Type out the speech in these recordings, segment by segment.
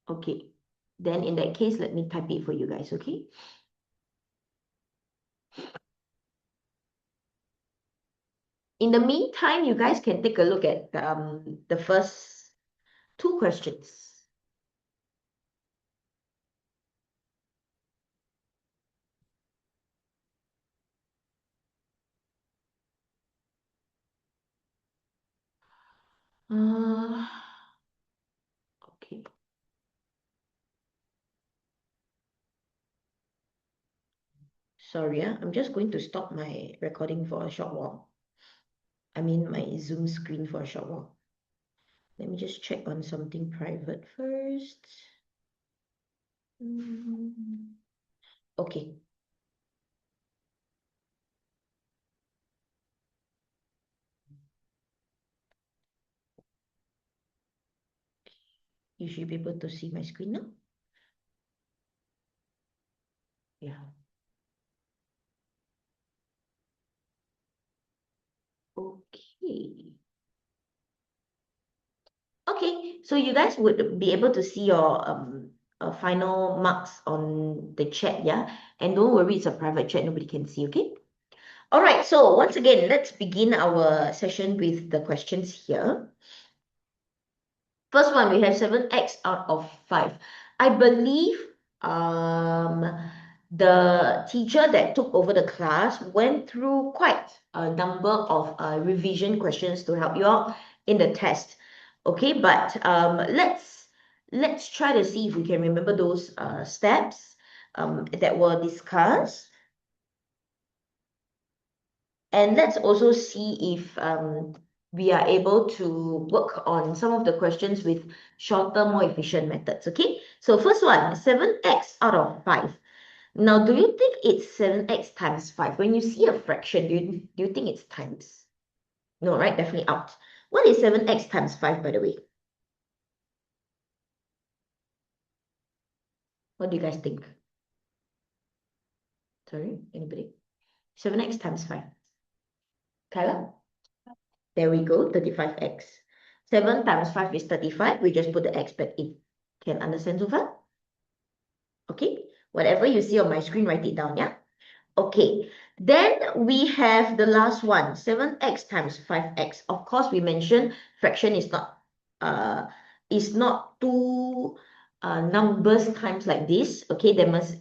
Okay. Then in that case, let me type it for you guys, okay? In the meantime, you guys can take a look at the first two questions. Okay. Sorry, I'm just going to stop my recording for a short while. I mean my Zoom screen for a short while. Let me just check on something private first. Okay. You should be able to see my screen now. Yeah. Okay. Okay, so you guys would be able to see your final marks on the chat, yeah? And don't worry, it's a private chat, nobody can see, okay? All right, so once again, let's begin our session with the questions here. First one, we have 7x out of 5. I believe the teacher that took over the class went through quite a number of revision questions to help you out in the test. Okay, but let's try to see if we can remember those steps that were discussed. And let's also see if we are able to work on some of the questions with shorter, more efficient methods, okay? So first one, 7x out of 5. Now, do you think it's 7x times 5? When you see a fraction, do you think it's times? No, right? Definitely out. What is 7x times 5, by the way? What do you guys think? Sorry, anybody? 7x times 5. Kyla? There we go, 35x. 7 times 5 is 35. We just put the x back in. Can understand so far? Okay, whatever you see on my screen, write it down, yeah? Okay, then we have the last one, 7x times 5x. Of course, we mentioned fraction is not two numbers times like this. Okay,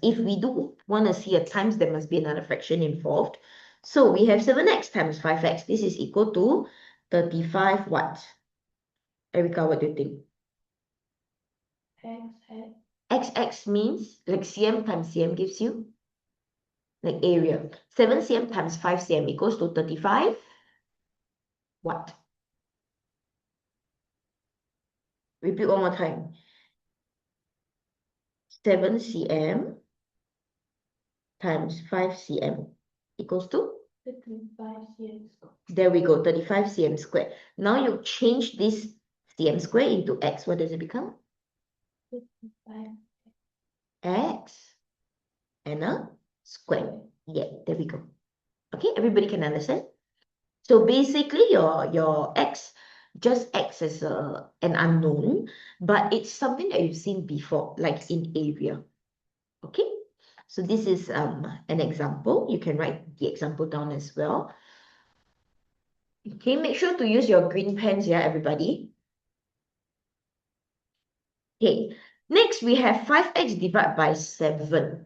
if we do want to see a times, there must be another fraction involved. So we have 7x times 5x. This is equal to 35 what? Erica, what do you think? XX means like cm times cm gives you like area. 7 cm times 5 cm equals to 35 what? Repeat one more time. 7 cm times 5 cm equals to 35 cm squared. There we go, 35 cm squared. Now you change this cm squared into x. What does it become? 55 x and a square. Yeah, there we go. Okay, everybody can understand? So basically your x just acts as an unknown, but it's something that you've seen before, like in area. Okay, so this is an example. You can write the example down as well. Okay, make sure to use your green pens, yeah, everybody. Okay, next we have 5x divided by 7.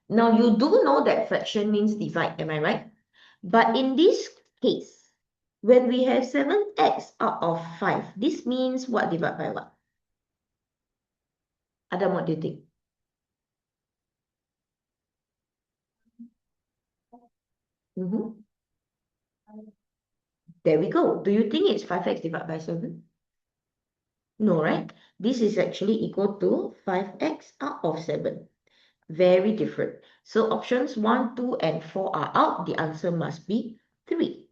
Now you do know that fraction means divide, am I right? But in this case, when we have 7x out of 5, this means what divided by what? Adam, what do you think? There we go. Do you think it's 5x divided by 7? No, right? This is actually equal to 5x out of 7. Very different. So options 1, 2, and 4 are out. The answer must be 3.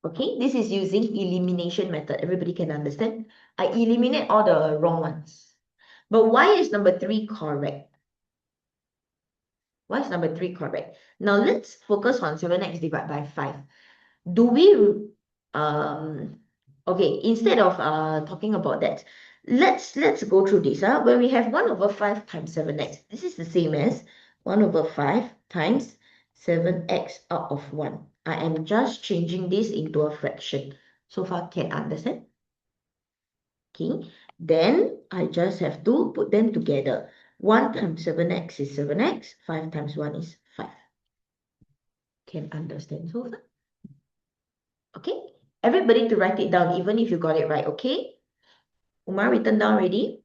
Okay, this is using elimination method. Everybody can understand. I eliminate all the wrong ones. But why is number 3 correct? Why is number 3 correct? Now let's focus on 7x divided by 5. Do we Okay, instead of talking about that, let's go through this. When we have 1 over 5 times 7x, this is the same as 1 over 5 times 7x out of 1. I am just changing this into a fraction. So far, can understand? Okay, then I just have to put them together. 1 times 7x is 7x, 5 times 1 is 5. Can understand so far? Okay, everybody to write it down, even if you got it right, okay? Umar, written down already?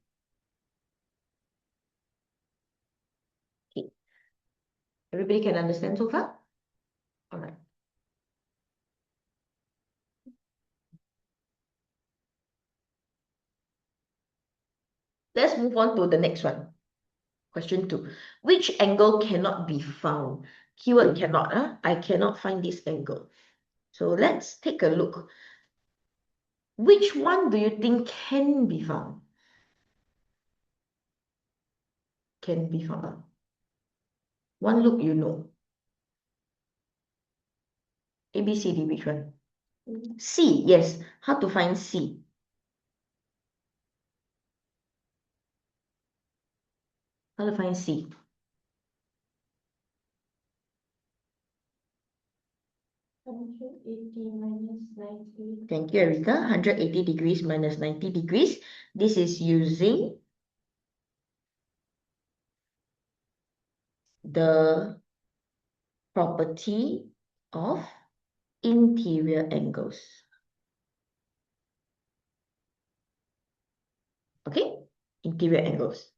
Okay, everybody can understand so far? All right. Let's move on to the next one. Question 2. Which angle cannot be found? Keyword cannot. I cannot find this angle. So let's take a look. Which one do you think can be found? Can be found. One look, you know. A, B, C, D, which one? C, yes. How to find C? How to find C? Thank you, Erika. 180 degrees minus 90 degrees. This is using the property of interior angles. Okay, interior angles.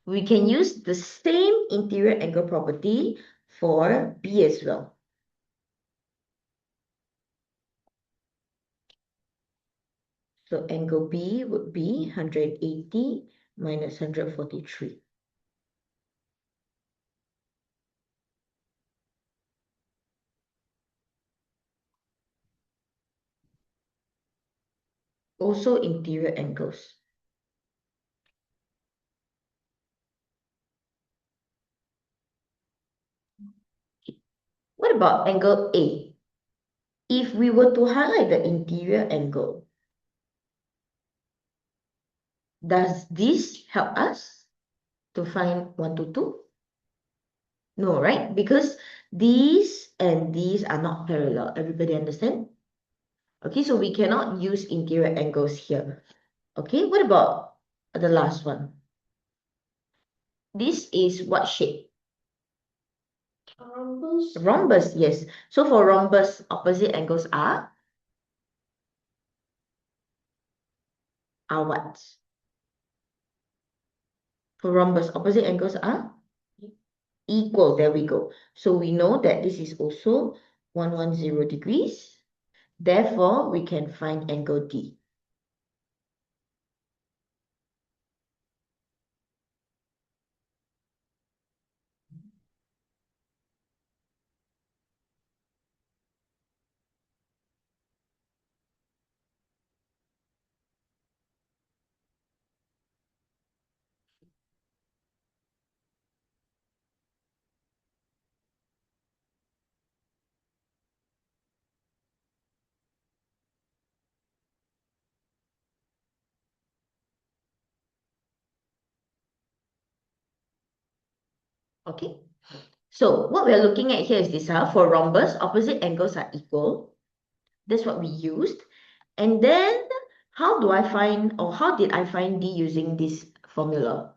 We can use the same interior angle property for B as well. So angle B would be 180 minus 143. Also interior angles. What about angle A? If we were to highlight the interior angle, does this help us to find 122? No, right? Because these and these are not parallel. Everybody understand? Okay, so we cannot use interior angles here. Okay, what about the last one? This is what shape? Rhombus. Rhombus, yes. So for rhombus, opposite angles are what? For rhombus, opposite angles are equal. There we go. So we know that this is also 110 degrees. Therefore, we can find angle D. Okay. So what we're looking at here is this. For rhombus, opposite angles are equal. That's what we used. And then how do I find, or how did I find D using this formula?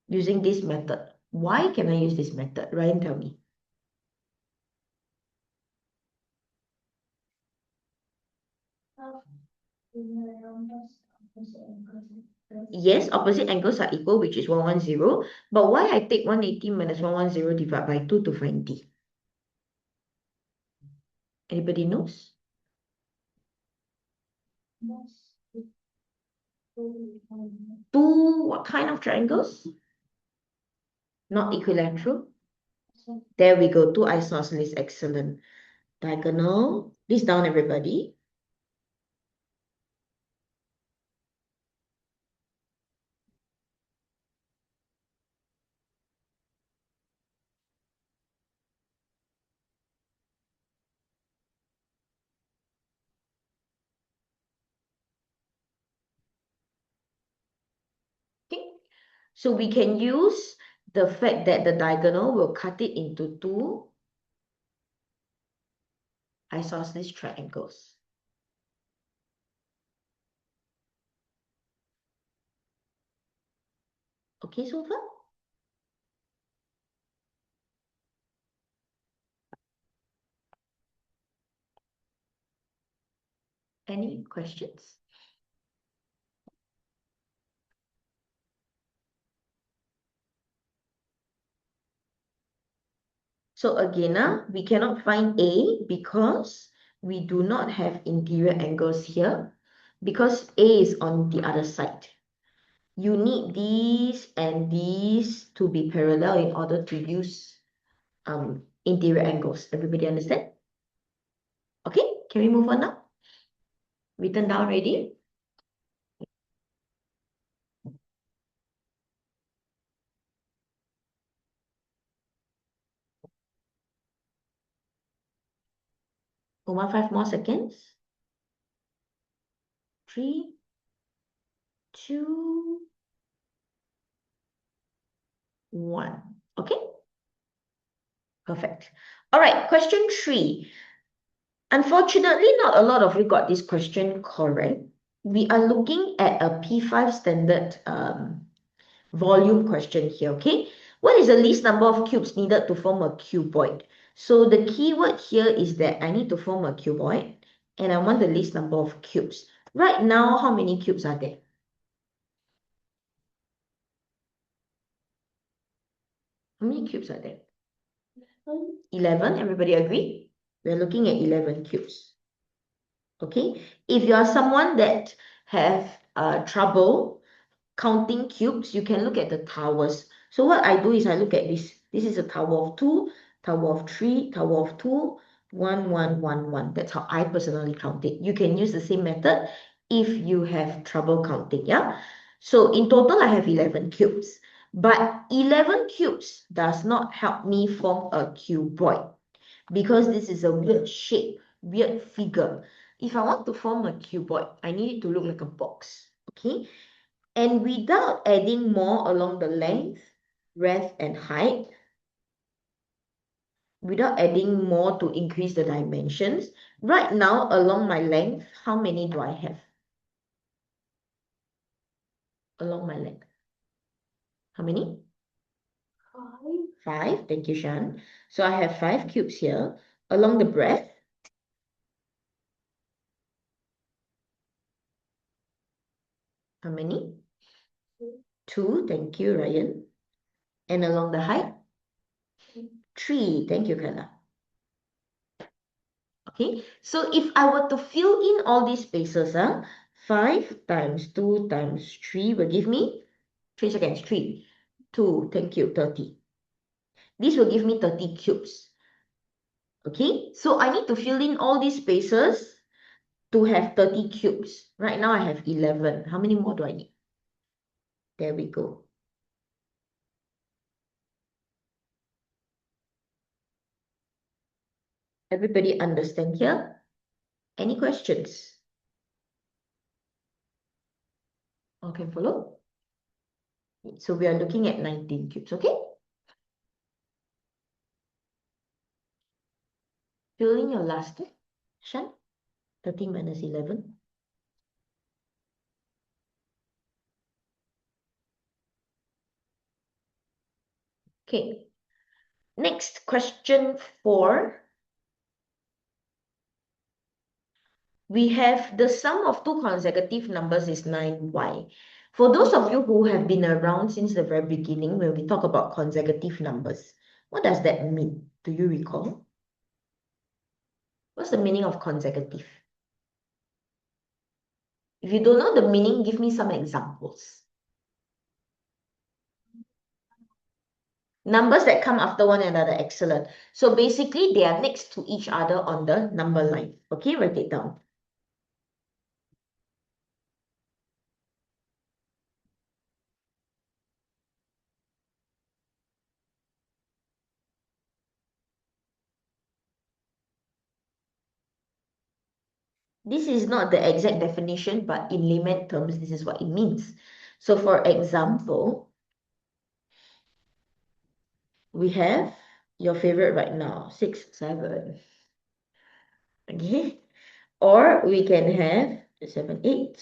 Using this method. Why can I use this method? Ryan, tell me. Yes, opposite angles are equal, which is 110. But why I take 180 minus 110 divided by 2 to find D? Anybody knows? Two what kind of triangles? Not equilateral. There we go. Two isosceles. Excellent. Diagonal. This down, everybody. So we can use the fact that the diagonal will cut it into two isosceles triangles. Okay, so far? Any questions? So again, we cannot find A because we do not have interior angles here because A is on the other side. You need these and these to be parallel in order to use interior angles. Everybody understand? Okay, can we move on now? Written down ready? Over 5 more seconds. 3, 2, 1. Okay? Perfect. All right, question 3. Unfortunately, not a lot of you got this question correct. We are looking at a P5 standard volume question here, okay? What is the least number of cubes needed to form a cuboid? So the keyword here is that I need to form a cuboid and I want the least number of cubes. Right now, how many cubes are there? How many cubes are there? 11. Everybody agree? We're looking at 11 cubes. Okay? If you are someone that have trouble counting cubes, you can look at the towers. So what I do is I look at this. This is a tower of 2, tower of 3, tower of 2, 1, 1, 1, 1. That's how I personally count it. You can use the same method if you have trouble counting, yeah? So in total, I have 11 cubes. But 11 cubes does not help me form a cuboid because this is a weird shape, weird figure. If I want to form a cuboid, I need it to look like a box, okay? And without adding more along the length, breadth, and height, without adding more to increase the dimensions, right now along my length, how many do I have? Along my length. How many? 5. Thank you, Shan. So I have 5 cubes here. Along the breadth, how many? 2. Thank you, Ryan. And along the height? 3. Thank you, Kala. Okay, so if I were to fill in all these spaces, 5 times 2 times 3 will give me 3 seconds, 3, 2, thank you, 30. This will give me 30 cubes. Okay, so I need to fill in all these spaces to have 30 cubes. Right now I have 11. How many more do I need? There we go. Everybody understand here? Any questions? All can follow? So we are looking at 19 cubes, okay? Fill in your last step, Shan. 30 minus 11. Okay. Next, question 4. We have the sum of two consecutive numbers is 9y. For those of you who have been around since the very beginning, when we talk about consecutive numbers, what does that mean? Do you recall? What's the meaning of consecutive? If you don't know the meaning, give me some examples. Numbers that come after one another, excellent. So basically, they are next to each other on the number line. Okay, write it down. This is not the exact definition, but in layman terms, this is what it means. So for example, we have your favorite right now, 6, 7. Okay. Or we can have 7, 8.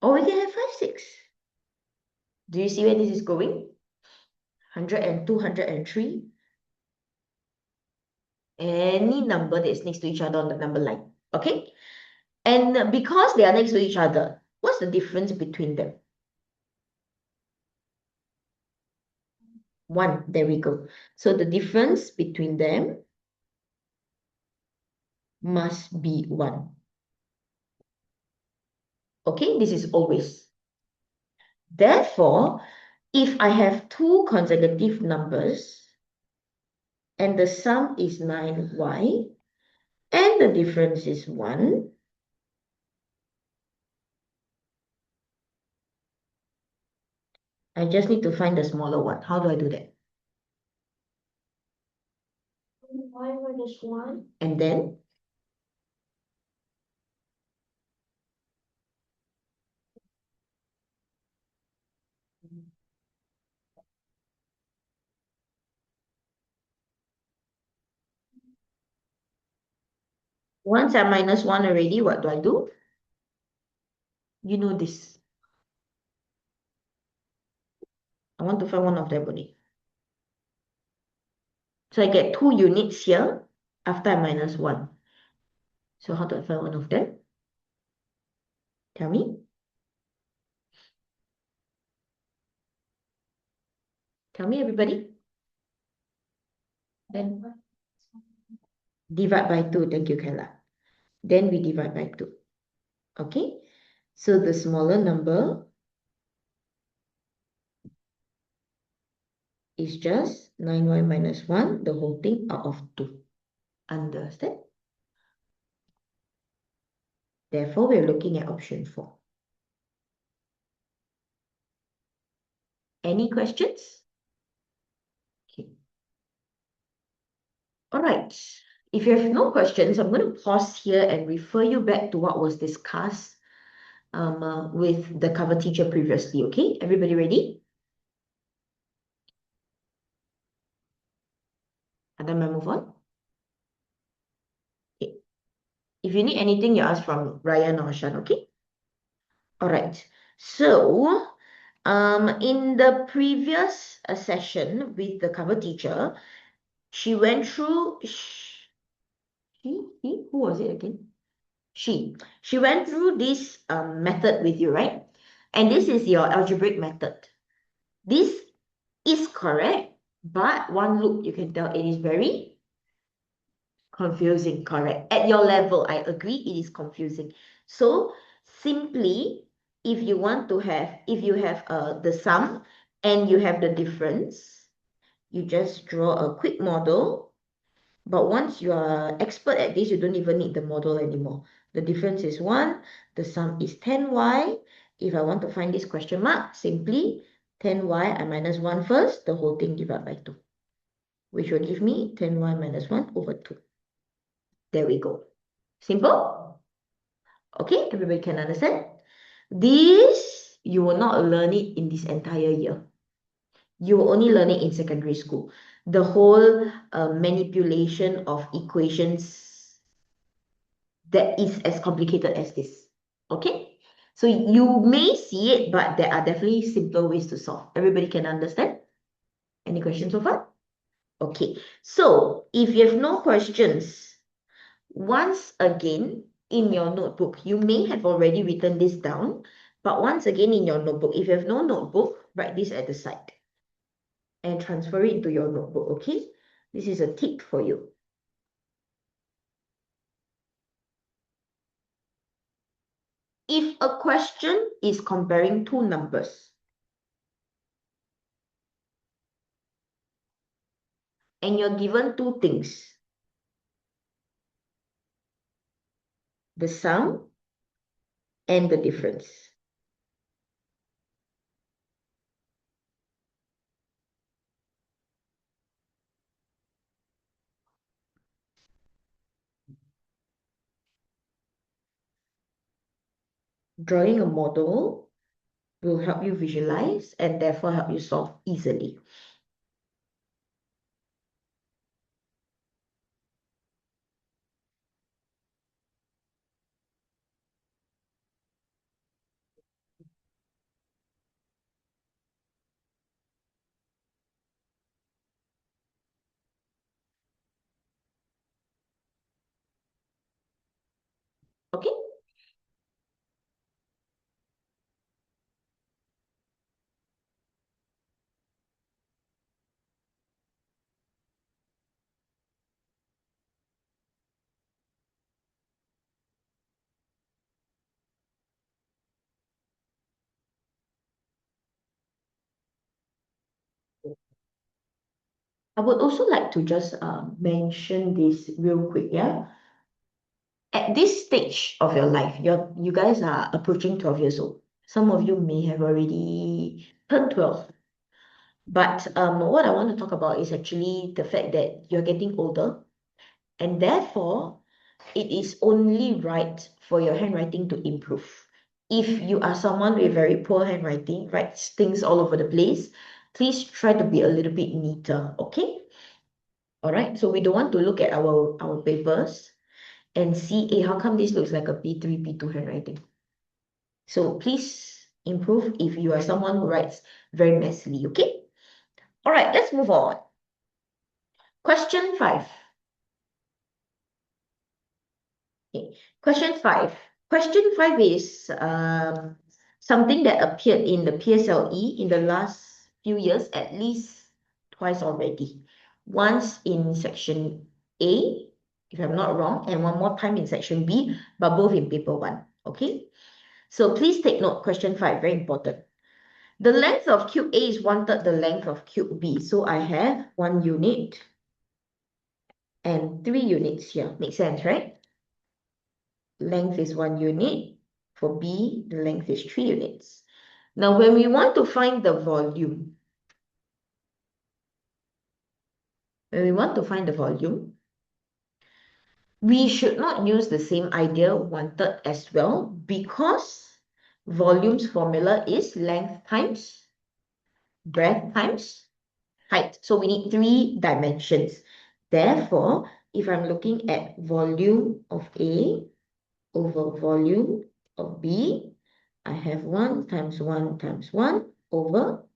Or we can have 5, 6. Do you see where this is going? 102, 103. Any number that is next to each other on the number line. Okay? And because they are next to each other, what's the difference between them? 1. There we go. So the difference between them must be 1. Okay? This is always. Therefore, if I have 2 consecutive numbers and the sum is 9y and the difference is 1, I just need to find the smaller one. How do I do that? Y minus 1. And then? Once I minus 1 already, what do I do? You know this. I want to find one of them only. So I get 2 units here after I minus 1. So how do I find one of them? Tell me. Tell me, everybody. Then divide by 2. Thank you, Kayla. Then we divide by 2. Okay? So the smaller number is just 9y minus 1, the whole thing out of 2. Understand? Therefore, we're looking at option 4. Any questions? Okay. All right. If you have no questions, I'm going to pause here and refer you back to what was discussed with the cover teacher previously. Okay, everybody ready? And then I move on. Okay. If you need anything, you ask from Ryan or Shan, okay? All right. So, in the previous session with the cover teacher, she went through, who was it again? She went through this method with you, right? And this is your algebraic method. This is correct, but one look, you can tell it is very confusing, correct. At your level, I agree, it is confusing. So simply, if you have the sum and you have the difference, you just draw a quick model. But once you are expert at this, you don't even need the model anymore. The difference is 1, the sum is 10y. If I want to find this question mark, simply 10y, I minus 1 first, the whole thing divided by 2, which will give me 10y minus 1 over 2. There we go. Simple? Okay, everybody can understand? This, you will not learn it in this entire year. You will only learn it in secondary school. The whole manipulation of equations that is as complicated as this. Okay? So you may see it, but there are definitely simpler ways to solve. Everybody can understand? Any questions so far? Okay. So if you have no questions, once again in your notebook, you may have already written this down, but once again in your notebook, if you have no notebook, write this at the side and transfer it into your notebook, okay? This is a tip for you. If a question is comparing two numbers and you're given two things, the sum and the difference. Drawing a model will help you visualize and therefore help you solve easily. Okay? I would also like to just mention this real quick, yeah? At this stage of your life, you guys are approaching 12 years old. Some of you may have already turned 12. But what I want to talk about is actually the fact that you're getting older, and therefore it is only right for your handwriting to improve. If you are someone with very poor handwriting, writes things all over the place, please try to be a little bit neater, okay? All right, so we don't want to look at our papers and see, hey, how come this looks like a P3, P2 handwriting? So please improve if you are someone who writes very messily, okay? All right, let's move on. Question 5. Okay. Question 5. Question 5 is something that appeared in the PSLE in the last few years, at least twice already. Once in section A, if I'm not wrong, and one more time in section B, but both in paper 1. Okay? So please take note, question 5, very important. The length of cube A is 1/3 the length of cube B. So I have 1 unit and 3 units here. Makes sense, right? Length is 1 unit. For B, the length is 3 units. Now, when we want to find the volume, we should not use the same idea 1/3 as well, because volume's formula is length times breadth times height. So we need 3 dimensions. Therefore, if I'm looking at volume of A over volume of B, I have 1 times 1 times 1 over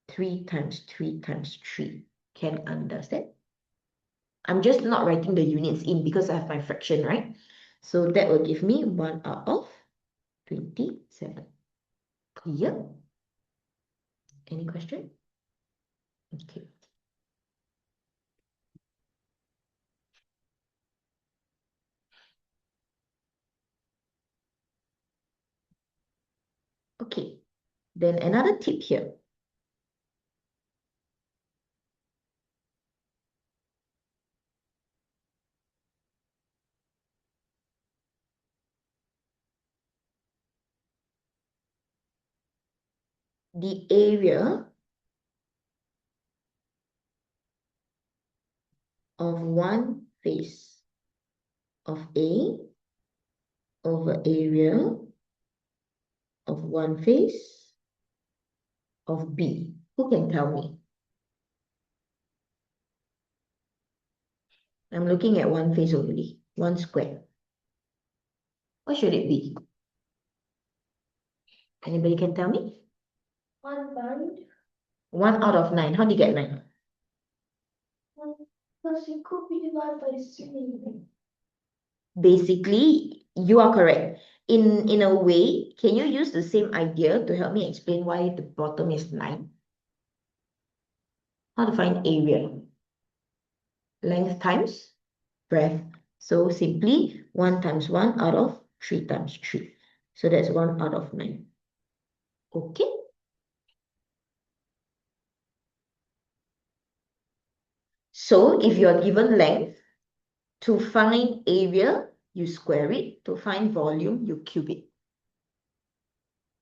3 times 3 times 3. Can understand? I'm just not writing the units in because I have my fraction, right? So that will give me 1 out of 27. Clear? Any question? Okay. Okay. Then another tip here. The area of one face of A over area of one face of B. Who can tell me? I'm looking at one face only, one square. What should it be? Anybody can tell me? 1/9. 1 out of 9. How do you get 9? Because it could be divided by 3. Basically, you are correct. In a way, can you use the same idea to help me explain why the bottom is 9? How to find area? Length times breadth. So simply 1 times 1 out of 3 times 3. So that's 1 out of 9. Okay. So if you are given length, to find area, you square it. To find volume, you cube it.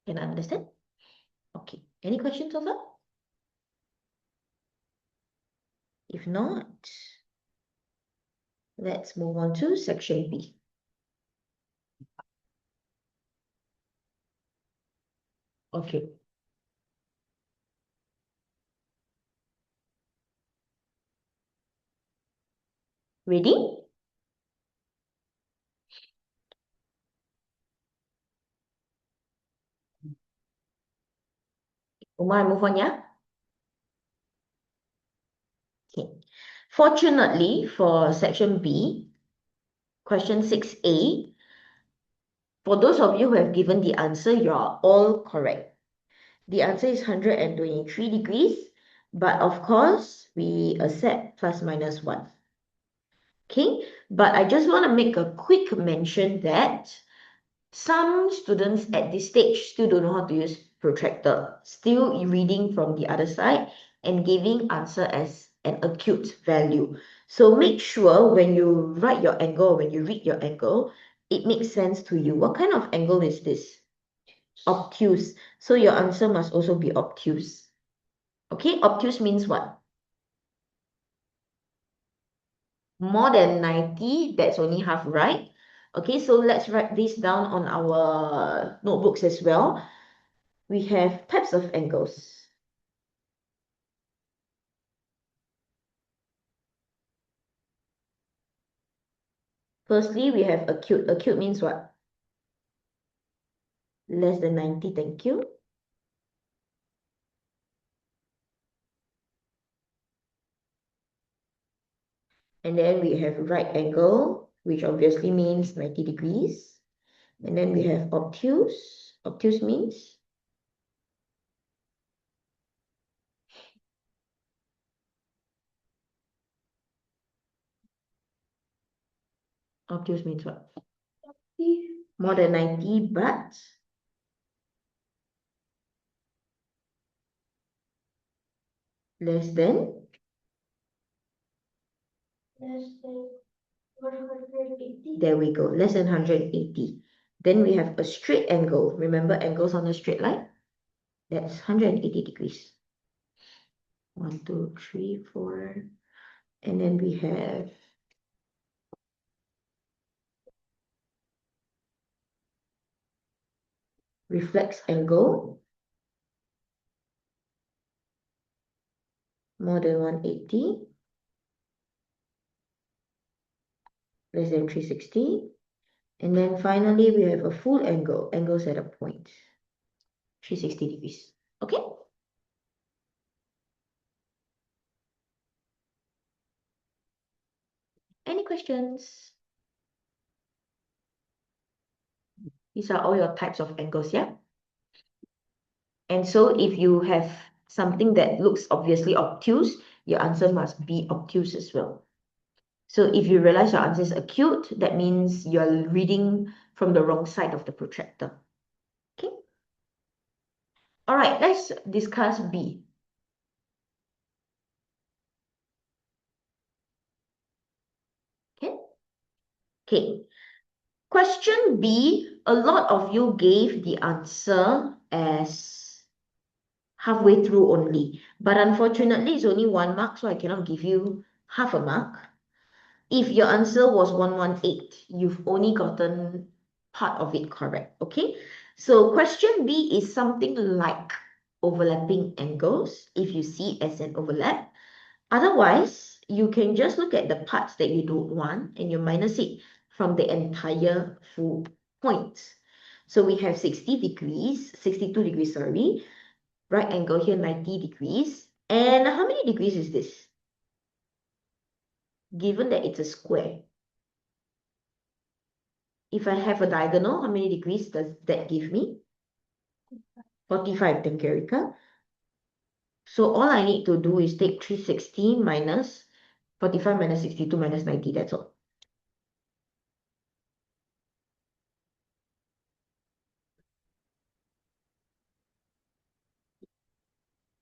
Can I understand? Okay. Any questions so far? If not, let's move on to section B. Okay. Ready? Umar, move on, yeah? Okay. Fortunately, for section B, question 6A, for those of you who have given the answer, you are all correct. The answer is 123 degrees, but of course, we accept plus minus 1. Okay, but I just want to make a quick mention that some students at this stage still don't know how to use protractor, still reading from the other side and giving answer as an acute value. So make sure when you write your angle, when you read your angle, it makes sense to you. What kind of angle is this? Obtuse. So your answer must also be obtuse. Okay, obtuse means what? More than 90, that's only half right. Okay, so let's write this down on our notebooks as well. We have types of angles. Firstly, we have acute. Acute means what? Less than 90, thank you. And then we have right angle, which obviously means 90 degrees. And then we have obtuse. Obtuse means? Obtuse means what? More than 90, but less than? Less than 180. There we go, less than 180. Then we have a straight angle. Remember angles on a straight line? That's 180 degrees. 1, 2, 3, 4. And then we have reflex angle, more than 180, less than 360. And then finally, we have a full angle, angles at a point, 360 degrees. Okay? Any questions? These are all your types of angles, yeah? And so if you have something that looks obviously obtuse, your answer must be obtuse as well. So if you realize your answer is acute, that means you're reading from the wrong side of the protractor. Okay? All right, let's discuss B. Okay? Okay. Question B, a lot of you gave the answer as halfway through only. But unfortunately, it's only 1 mark, so I cannot give you half a mark. If your answer was 118, you've only gotten part of it correct, okay? So question B is something like overlapping angles, if you see it as an overlap. Otherwise, you can just look at the parts that you don't want and you minus it from the entire full point. So we have 60 degrees, 62 degrees, sorry. Right angle here, 90 degrees. And how many degrees is this? Given that it's a square. If I have a diagonal, how many degrees does that give me? 45, thank you, Erika. So all I need to do is take 360 minus 45 minus 62 minus 90, that's all.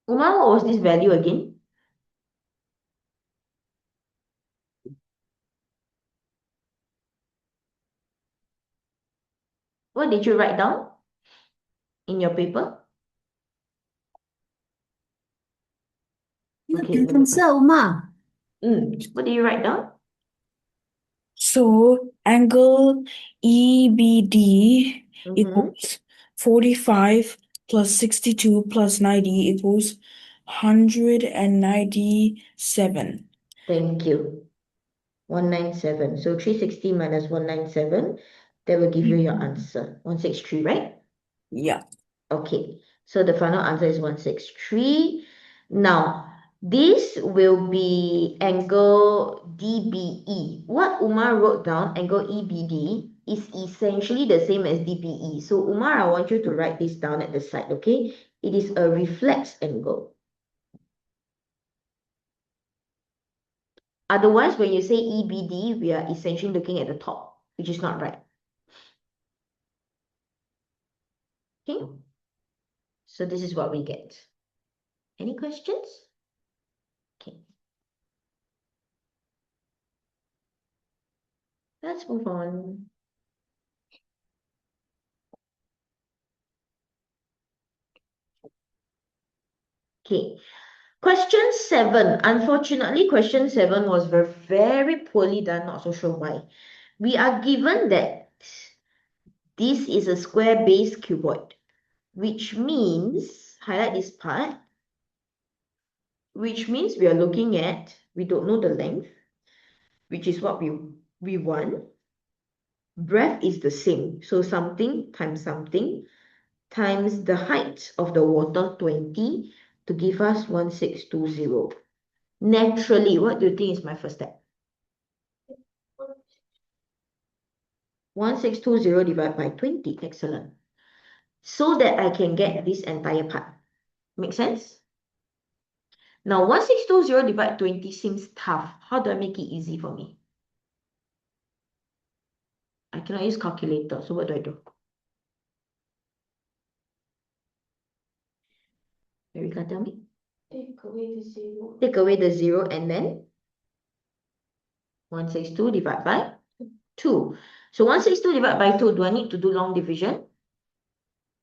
Umar, what was this value again? What did you write down in your paper? Okay, let me Answer, Uma. what did you write down? So angle EBD equals 45 plus 62 plus 90 equals 197. Thank you. 197. So 360 minus 197, that will give you your answer. 163, right? Yeah. Okay. So the final answer is 163. Now, this will be angle DBE. What Umar wrote down, angle EBD, is essentially the same as DBE. So Umar, I want you to write this down at the side, okay? It is a reflex angle. Otherwise, when you say EBD, we are essentially looking at the top, which is not right. Okay? So this is what we get. Any questions? Okay. Let's move on. Okay. Question 7. Unfortunately, question 7 was very poorly done. Not so sure why. We are given that this is a square base cuboid, which means, highlight this part, which means we are looking at, we don't know the length, which is what we want. Breadth is the same. So something times the height of the water, 20, to give us 1620. Naturally, what do you think is my first step? 1620 divided by 20. Excellent. So that I can get this entire part. Make sense? Now, 1620 divided 20 seems tough. How do I make it easy for me? I cannot use calculator. So what do I do? Erika, tell me. Take away the 0. Take away the 0 and then 162 divided by 2. So 162 divided by 2, do I need to do long division?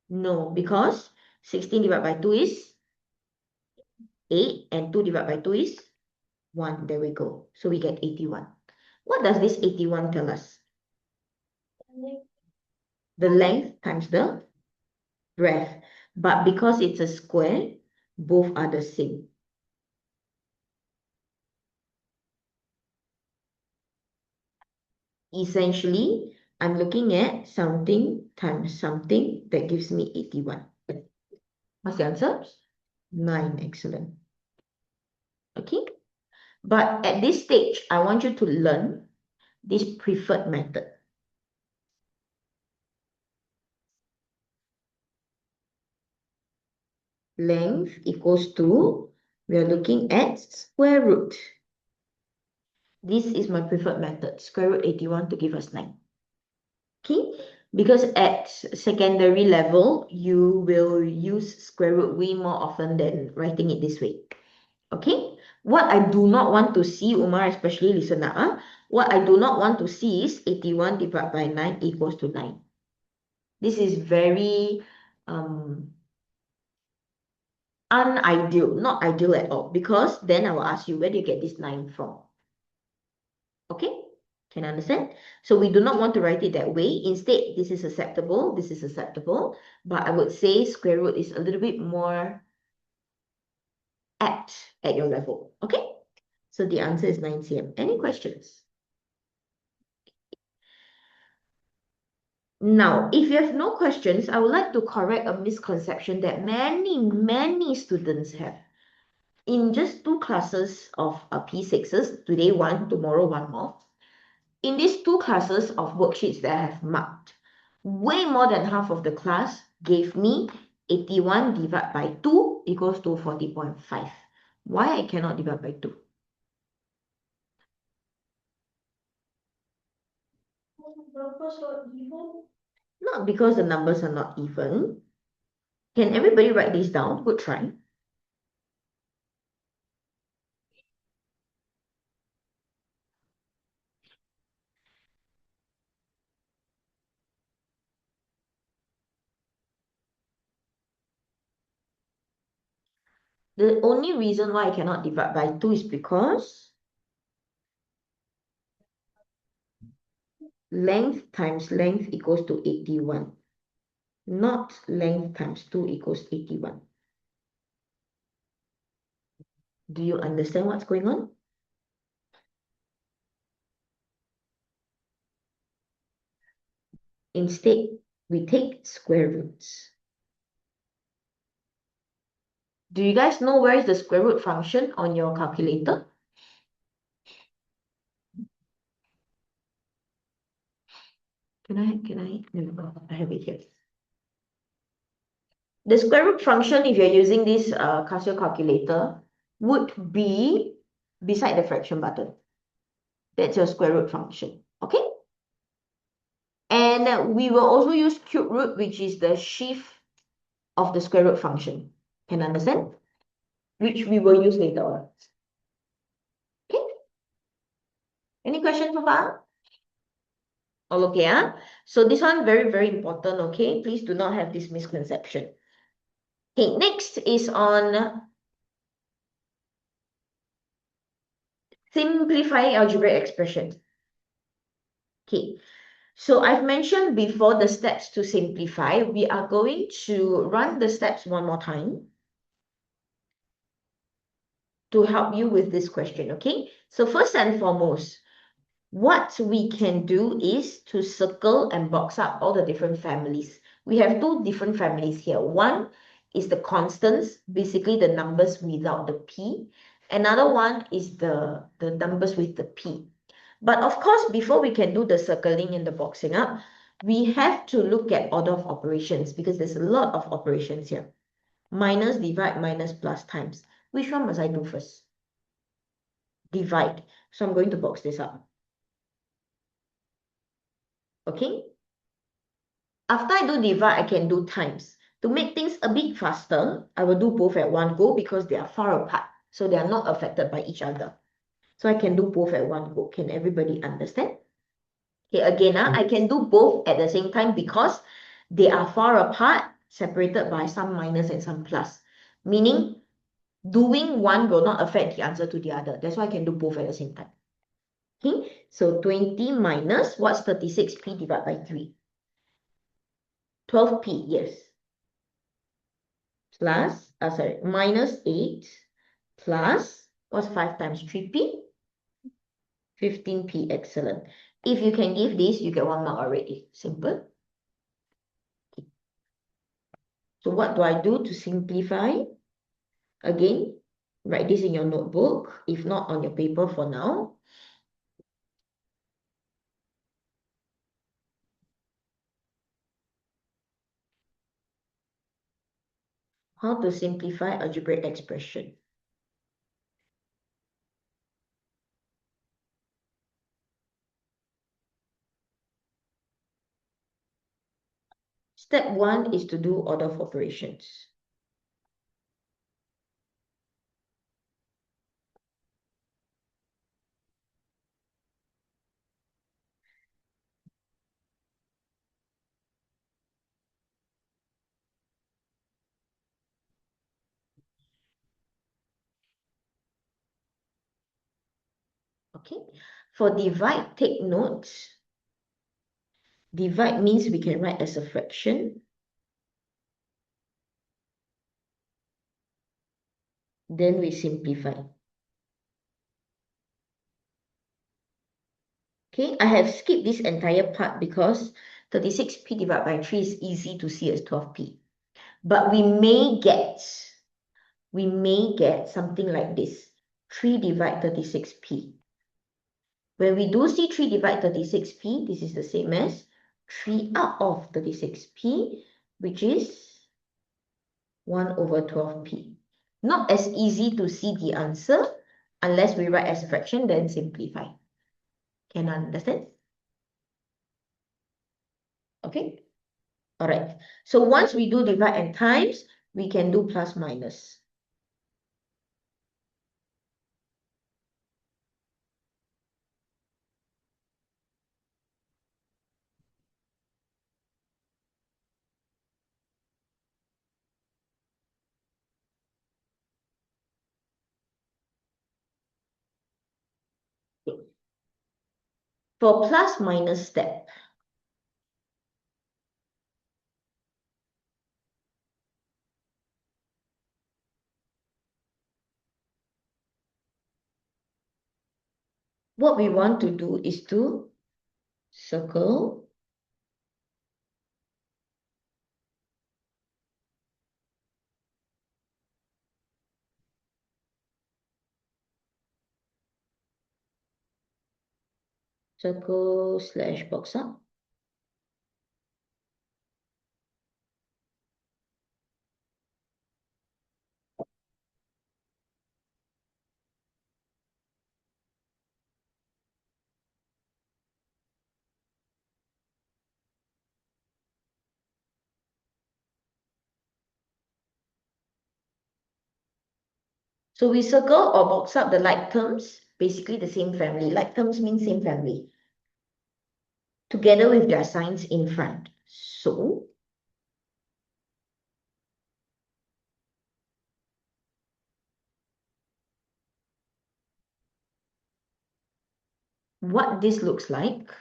No, because 16 divided by 2 is 8 and 2 divided by 2 is 1. There we go. So we get 81. What does this 81 tell us? The length times the breadth. But because it's a square, both are the same. Essentially, I'm looking at something times something that gives me 81. What's the answer? 9. Excellent. Okay. But at this stage, I want you to learn this preferred method. Length equals to, we are looking at square root. This is my preferred method, square root 81 to give us 9. Okay, because at secondary level, you will use square root way more often than writing it this way. Okay, what I do not want to see, Umar, especially listen up, what I do not want to see is 81 divided by 9 equals to 9. This is very unideal, not ideal at all, because then I will ask you, where do you get this 9 from? Okay, can understand? So we do not want to write it that way. Instead, this is acceptable, but I would say square root is a little bit more apt at your level. Okay, so the answer is 9 cm. Any questions? Now, if you have no questions, I would like to correct a misconception that many students have. In just 2 classes of P6s, today one, tomorrow one more, in these 2 classes of worksheets that I have marked, way more than half of the class gave me 81 divided by 2 equals to 40.5. Why I cannot divide by 2? Numbers are even. Not because the numbers are not even. Can everybody write this down? Good try. The only reason why I cannot divide by 2 is because length times length equals to 81. not length times 2 equals 81. Do you understand what's going on? Instead, we take square roots. Do you guys know where is the square root function on your calculator? No, I have it here. The square root function, if you're using this Casio calculator, would be beside the fraction button. That's your square root function, okay? And we will also use cube root, which is the sheaf of the square root function. Can you understand? Which we will use later on. Okay? Any questions so far? All okay, huh? So this one very, very important, okay? Please do not have this misconception. Okay, next is on simplifying algebraic expressions. Okay, so I've mentioned before the steps to simplify. We are going to run the steps one more time to help you with this question, okay? So first and foremost, what we can do is to circle and box up all the different families. We have two different families here. One is the constants, basically the numbers without the P. Another one is the numbers with the P. But of course, before we can do the circling and the boxing up, we have to look at order of operations because there's a lot of operations here. Minus, divide, minus, plus, times. Which one must I do first? Divide. So I'm going to box this up. Okay? After I do divide, I can do times. To make things a bit faster, I will do both at one go because they are far apart. So they are not affected by each other. So I can do both at one go. Can everybody understand? Okay, again, I can do both at the same time because they are far apart, separated by some minus and some plus. Meaning, doing one will not affect the answer to the other. That's why I can do both at the same time. Okay, so 20 minus, what's 36p divided by 3? 12p, yes. Plus, minus 8 plus, what's 5 times 3p? 15p, excellent. If you can give this, you get 1 mark already. Simple. Okay. So what do I do to simplify? Again, write this in your notebook, if not on your paper for now. How to simplify algebraic expression. Step 1 is to do order of operations. Okay, for divide, take notes. Divide means we can write as a fraction. Then we simplify. Okay, I have skipped this entire part because 36p divided by 3 is easy to see as 12p. But we may get something like this. 3 divide 36p. When we do see 3 divide 36p, this is the same as 3 out of 36p, which is 1 over 12p. Not as easy to see the answer unless we write as a fraction, then simplify. Can I understand? Okay. All right. So once we do divide and times, we can do plus minus. For plus minus step, what we want to do is to circle / box up. So we circle or box up the like terms, basically the same family. Like terms means same family, together with their signs in front. So what this looks like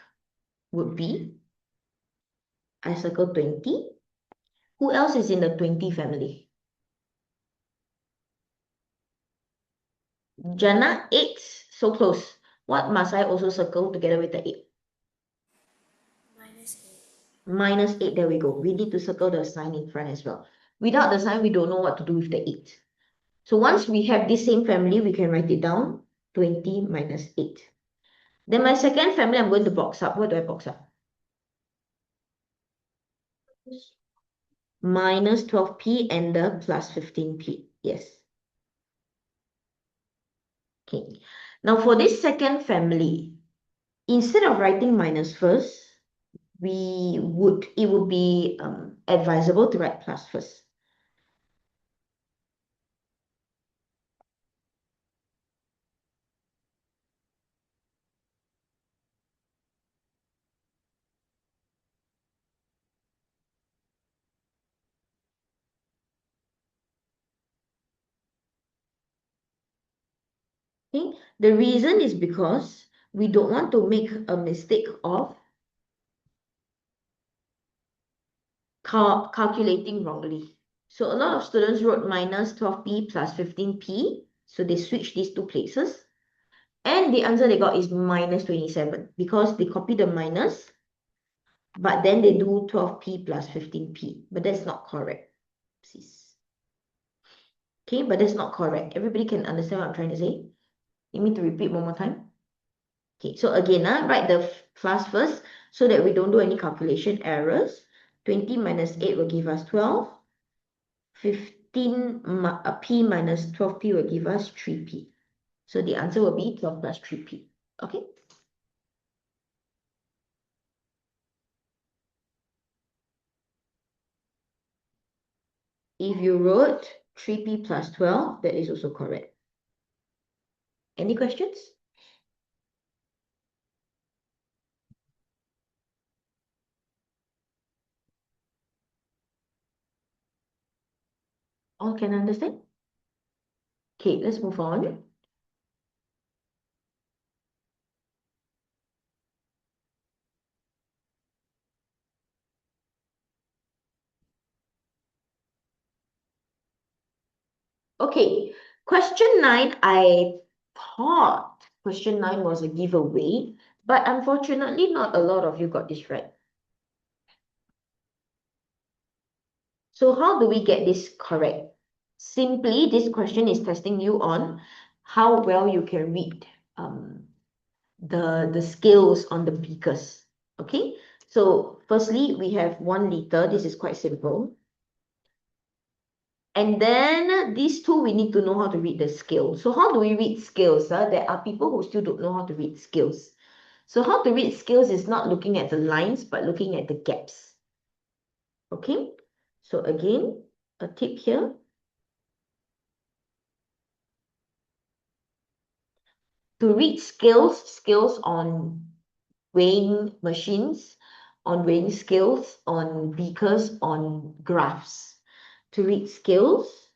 would be, I circle 20. Who else is in the 20 family? Jana, 8. So close. What must I also circle together with the 8? -8, there we go. We need to circle the sign in front as well. Without the sign, we don't know what to do with the 8. So once we have this same family, we can write it down, 20 minus 8. Then my second family, I'm going to box up. What do I box up? Minus 12p and the plus 15p. Yes. Okay. Now for this second family, instead of writing minus first, it would be advisable to write plus first. Okay, the reason is because we don't want to make a mistake of calculating wrongly. So a lot of students wrote minus 12p plus 15p. So they switched these two places. And the answer they got is minus 27 because they copy the minus, but then they do 12p plus 15p. But that's not correct. Okay, but that's not correct. Everybody can understand what I'm trying to say? You need to repeat one more time? Okay, so again, write the plus first so that we don't do any calculation errors. 20 minus 8 will give us 12. 15p minus 12p will give us 3p. So the answer will be 12 plus 3p. Okay? If you wrote 3p plus 12, that is also correct. Any questions? All can understand? Okay, let's move on. Okay, question 9, I thought question 9 was a giveaway, but unfortunately not a lot of you got this right. So how do we get this correct? Simply, this question is testing you on how well you can read the scales on the beakers. Okay, so firstly, we have 1 liter. This is quite simple. And then these two, we need to know how to read the scale. So how do we read scales? There are people who still don't know how to read scales. So how to read scales is not looking at the lines, but looking at the gaps. Okay, so again, a tip here. To read scales on weighing machines, on weighing scales, on beakers, on graphs. To read scales,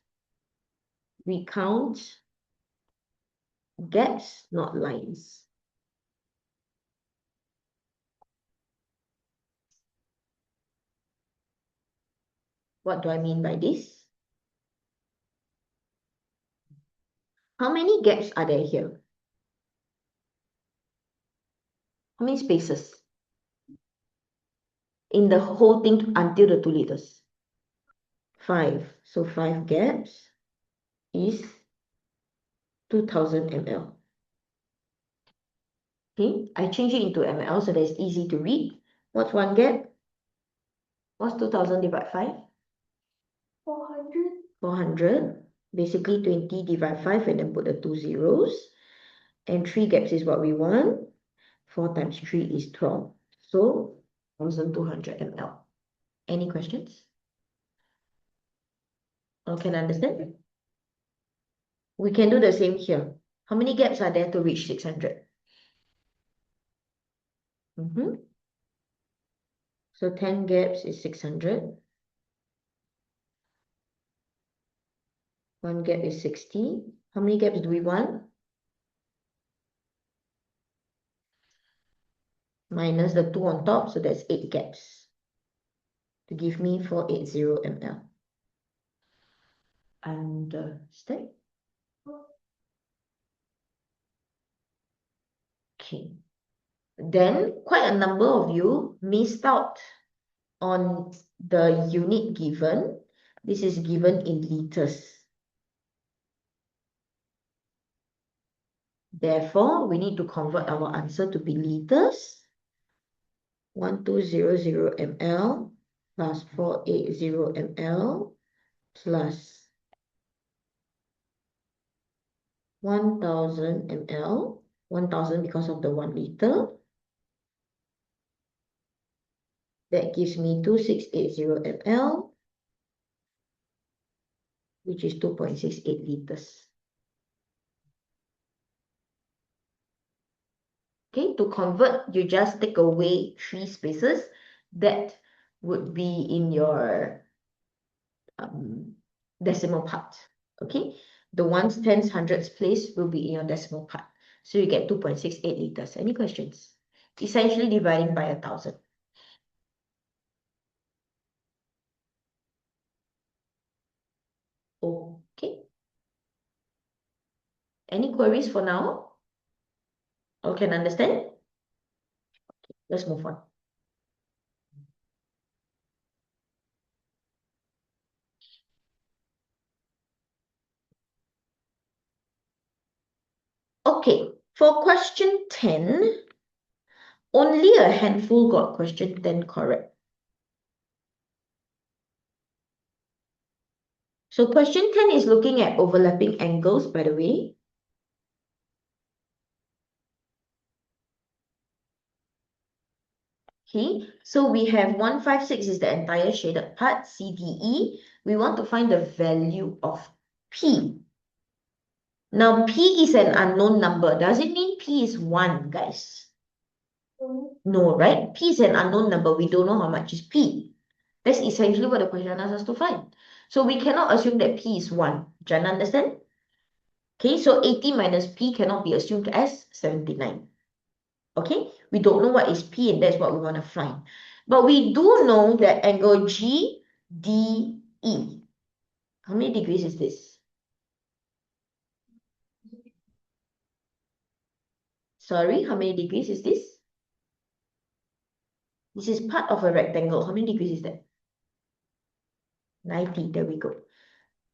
we count gaps, not lines. What do I mean by this? How many gaps are there here? How many spaces? In the whole thing until the 2 liters? 5. So 5 gaps is 2000 ml. Okay, I change it into ml so that it's easy to read. What's 1 gap? What's 2000 divided by 5? 400. 400. Basically 20 divided 5 and then put the 2 zeros. And 3 gaps is what we want. 4 times 3 is 12. So 1200 ml. Any questions? Or can understand? We can do the same here. How many gaps are there to reach 600? So 10 gaps is 600. 1 gap is 60. How many gaps do we want? Minus the 2 on top, so that's 8 gaps. To give me 480 ml. Understand? Okay. Then quite a number of you missed out on the unit given. This is given in liters. Therefore, we need to convert our answer to be liters. 1200 ml plus 480 ml plus 1000 ml. 1000 because of the 1 liter. That gives me 2680 ml, which is 2.68 liters. Okay, to convert, you just take away 3 spaces. That would be in your decimal part. Okay, the ones, tens, hundreds place will be in your decimal part. So you get 2.68 liters. Any questions? Essentially dividing by 1000. Okay. Any queries for now? Or can understand? Let's move on. Okay, for question 10, only a handful got question 10 correct. So question 10 is looking at overlapping angles, by the way. Okay, so we have 156 is the entire shaded part, CDE. We want to find the value of P. Now, P is an unknown number. Does it mean P is 1, guys? No, right? P is an unknown number. We don't know how much is P. That's essentially what the question asks us to find. So we cannot assume that P is 1. Jana, understand? Okay, so 80 minus P cannot be assumed as 79. Okay, we don't know what is P, and that's what we want to find. But we do know that angle GDE. How many degrees is this? Sorry, how many degrees is this? This is part of a rectangle. How many degrees is that? 90, there we go.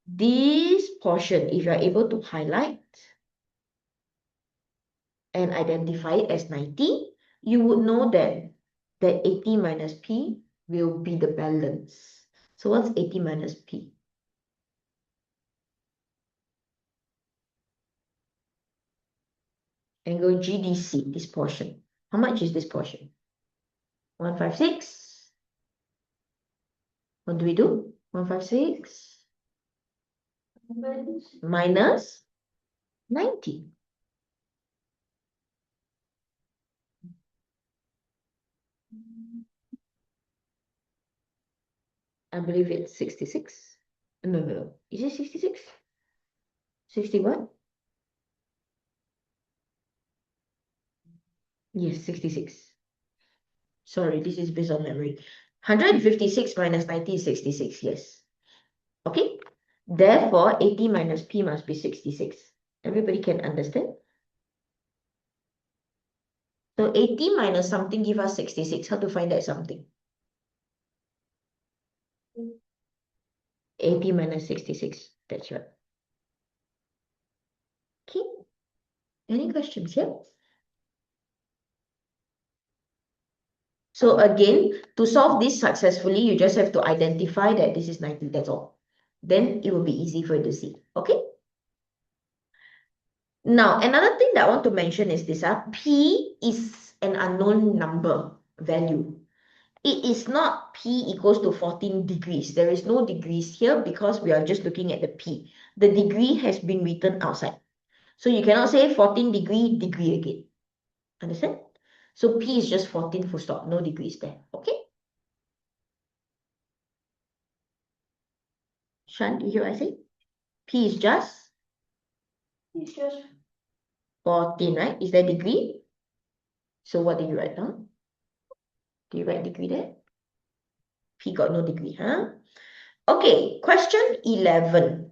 This portion, if you're able to highlight and identify it as 90, you would know that 80 minus P will be the balance. So what's 80 minus P? Angle GDC, this portion. How much is this portion? 156. What do we do? 156 minus 90. I believe it's 66. No. Is it 66? 61? Yes, 66. Sorry, this is based on memory. 156 minus 90 is 66, yes. Okay? Therefore, 80 minus P must be 66. Everybody can understand? So 80 minus something give us 66. How to find that something? 80 minus 66. That's right. Okay. Any questions here? So again, to solve this successfully, you just have to identify that this is 90. That's all. Then it will be easy for you to see. Okay. Now, another thing that I want to mention is this. P is an unknown number value. It is not P equals to 14 degrees. There is no degrees here because we are just looking at the P. The degree has been written outside. So you cannot say 14 degree again. Understand? So P is just 14 full stop. No degrees there. Okay? Shan, you hear what I say? P is just It's just 14, right? Is there degree? So what did you write down? Do you write degree there? P got no degree, huh? Okay, question 11.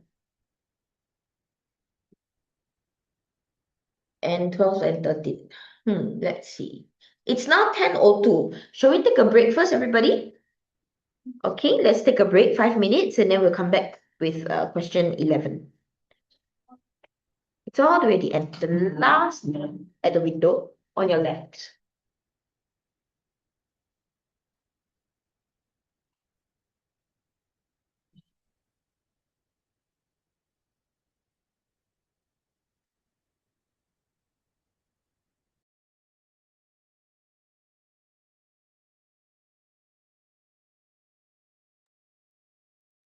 And 12 and 13. Let's see. It's now 10:02. Shall we take a break first, everybody? Okay, let's take a break, 5 minutes, and then we'll come back with question 11. It's all the way at the end, the last at the window on your left.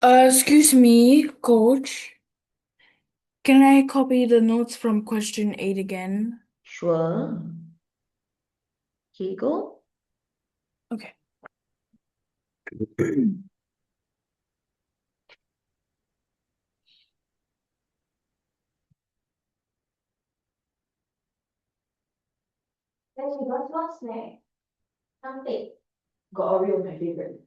Excuse me, coach. Can I copy the notes from question 8 again? Sure. Here you go. Okay. Then we got one snack. Something. Got Oreo, my favorite.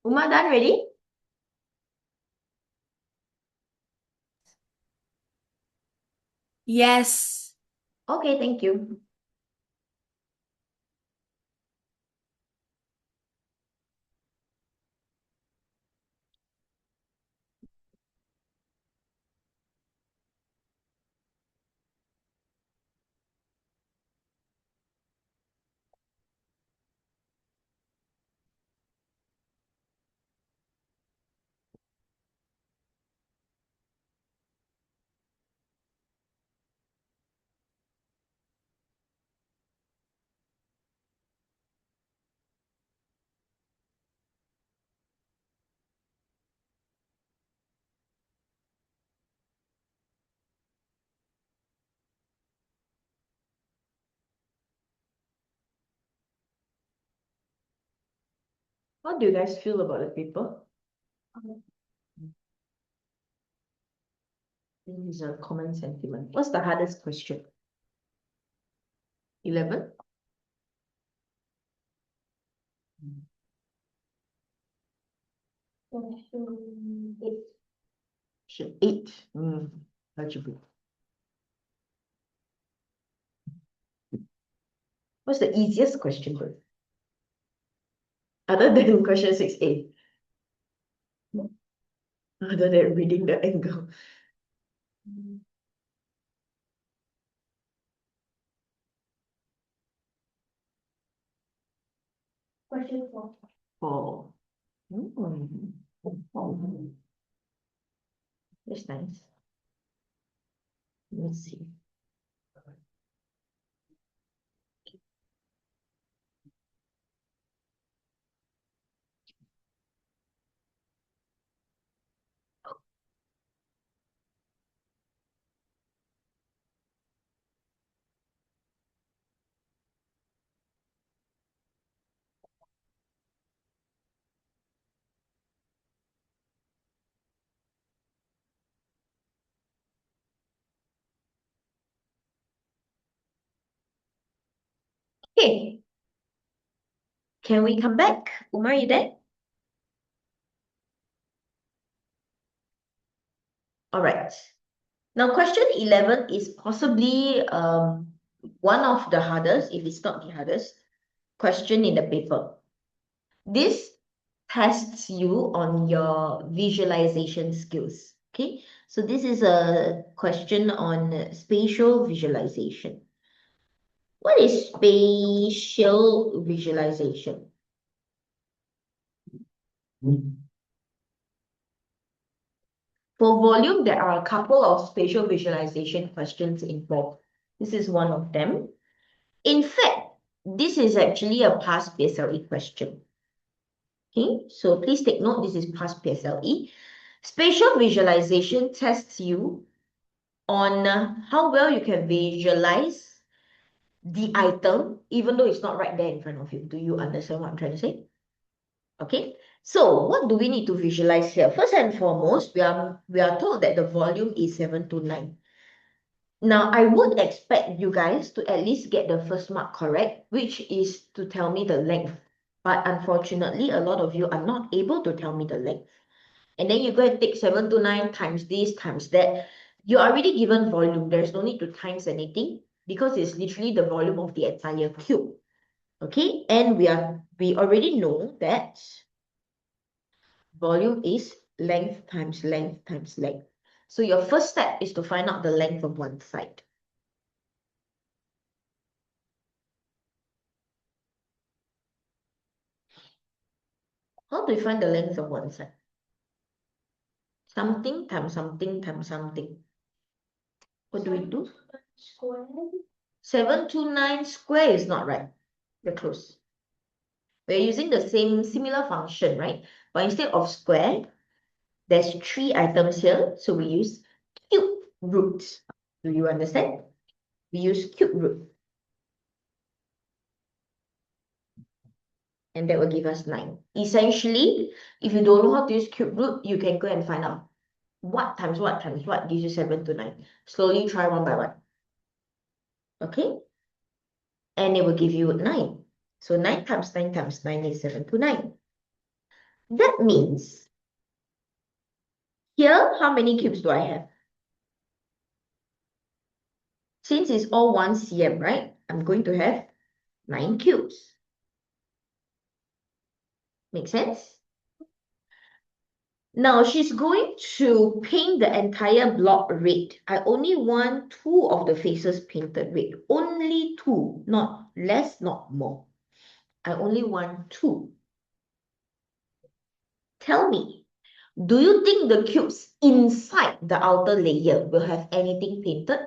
Uma done ready? Yes. Okay, thank you. How do you guys feel about the paper? This is a common sentiment. What's the hardest question? 11? Question 8. Question 8. Algebra. What's the easiest question, bro? Other than question 6A. Other than reading the angle. Question 4. 4. That's nice. Let's see. Okay. Can we come back? Umar, you there? All right. Now, question 11 is possibly one of the hardest, if it's not the hardest, question in the paper. This tests you on your visualization skills. Okay, so this is a question on spatial visualization. What is spatial visualization? For volume, there are a couple of spatial visualization questions involved. This is one of them. In fact, this is actually a past PSLE question. Okay, so please take note, this is past PSLE. Spatial visualization tests you on how well you can visualize the item, even though it's not right there in front of you. Do you understand what I'm trying to say? Okay, so what do we need to visualize here? First and foremost, we are told that the volume is 729. Now, I would expect you guys to at least get the first mark correct, which is to tell me the length. But unfortunately, a lot of you are not able to tell me the length. And then you go and take 729 times this, times that. You're already given volume. There's no need to times anything because it's literally the volume of the entire cube. Okay, and we already know that volume is length times length times length. So your first step is to find out the length of one side. How do you find the length of one side? Something times something times something. What do we do? Square. 729 square is not right. You're close. We're using the same similar function, right? But instead of square, there's 3 items here. So we use cube root. Do you understand? We use cube root. And that will give us 9. Essentially, if you don't know how to use cube root, you can go and find out what times what times what gives you 729. Slowly try one by one. Okay? And it will give you 9. So 9 times 9 times 9 is 729. That means here, how many cubes do I have? Since it's all 1 cm, right? I'm going to have 9 cubes. Make sense? Now, she's going to paint the entire block red. I only want 2 of the faces painted red. Only 2, not less, not more. I only want 2. Tell me, do you think the cubes inside the outer layer will have anything painted?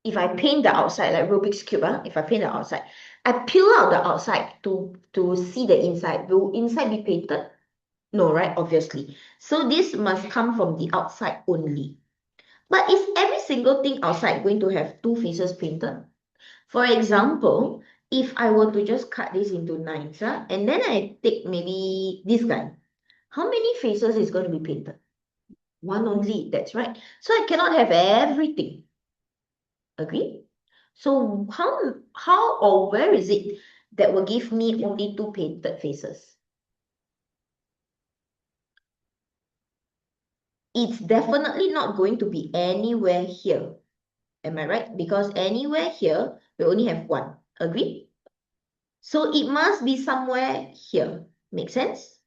If I paint the outside, like Rubik's Cube, if I paint the outside, I peel out the outside to see the inside. Will inside be painted? No, right? Obviously. So this must come from the outside only. But is every single thing outside going to have 2 faces painted? For example, if I were to just cut this into nines, and then I take maybe this guy, how many faces is going to be painted? One only, that's right. So I cannot have everything. Agree? So how or where is it that will give me only two painted faces? It's definitely not going to be anywhere here. Am I right? Because anywhere here, we only have one. Agree? So it must be somewhere here. Make sense?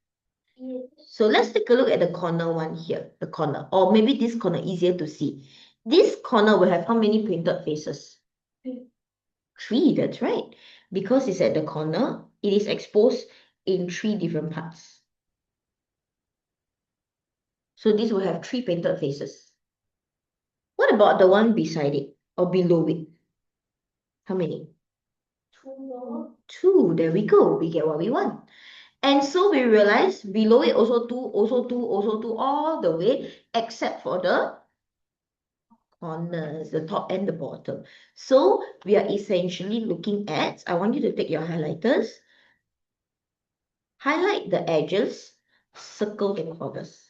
Yes. So let's take a look at the corner one here. The corner. Or maybe this corner easier to see. This corner will have how many painted faces? Three, that's right. Because it's at the corner, it is exposed in three different parts. So this will have three painted faces. What about the one beside it or below it? How many? Two more. Two. There we go. We get what we want. And so we realize below it also two, also two, also two, all the way, except for the corners, the top and the bottom. So we are essentially looking at, I want you to take your highlighters, highlight the edges, circle the corners.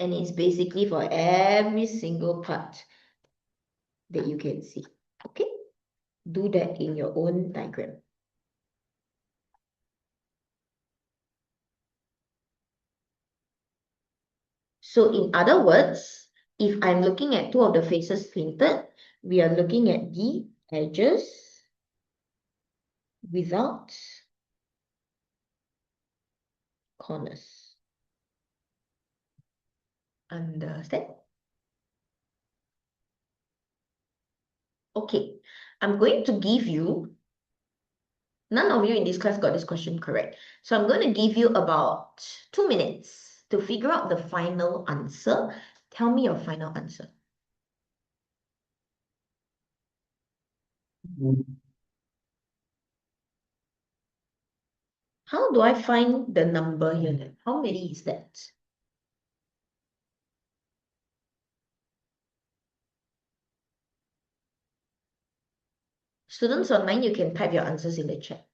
And it's basically for every single part that you can see. Okay? Do that in your own diagram. So in other words, if I'm looking at two of the faces painted, we are looking at the edges without corners. Understand? Okay, I'm going to give you, none of you in this class got this question correct. So I'm going to give you about 2 minutes to figure out the final answer. Tell me your final answer. How do I find the number here then? How many is that? Students online, you can type your answers in the chat.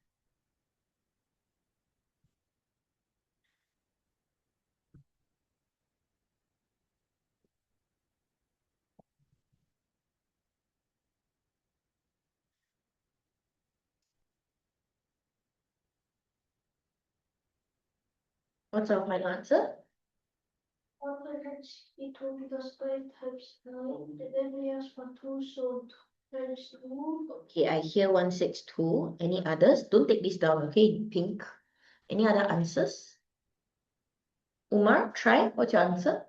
What's our final answer? 162 because 5 times 9, and then we ask for 2, so 2 times 2. Okay, I hear 162. Any others? Don't take this down, okay? Pink. Any other answers? Umar, try. What's your answer?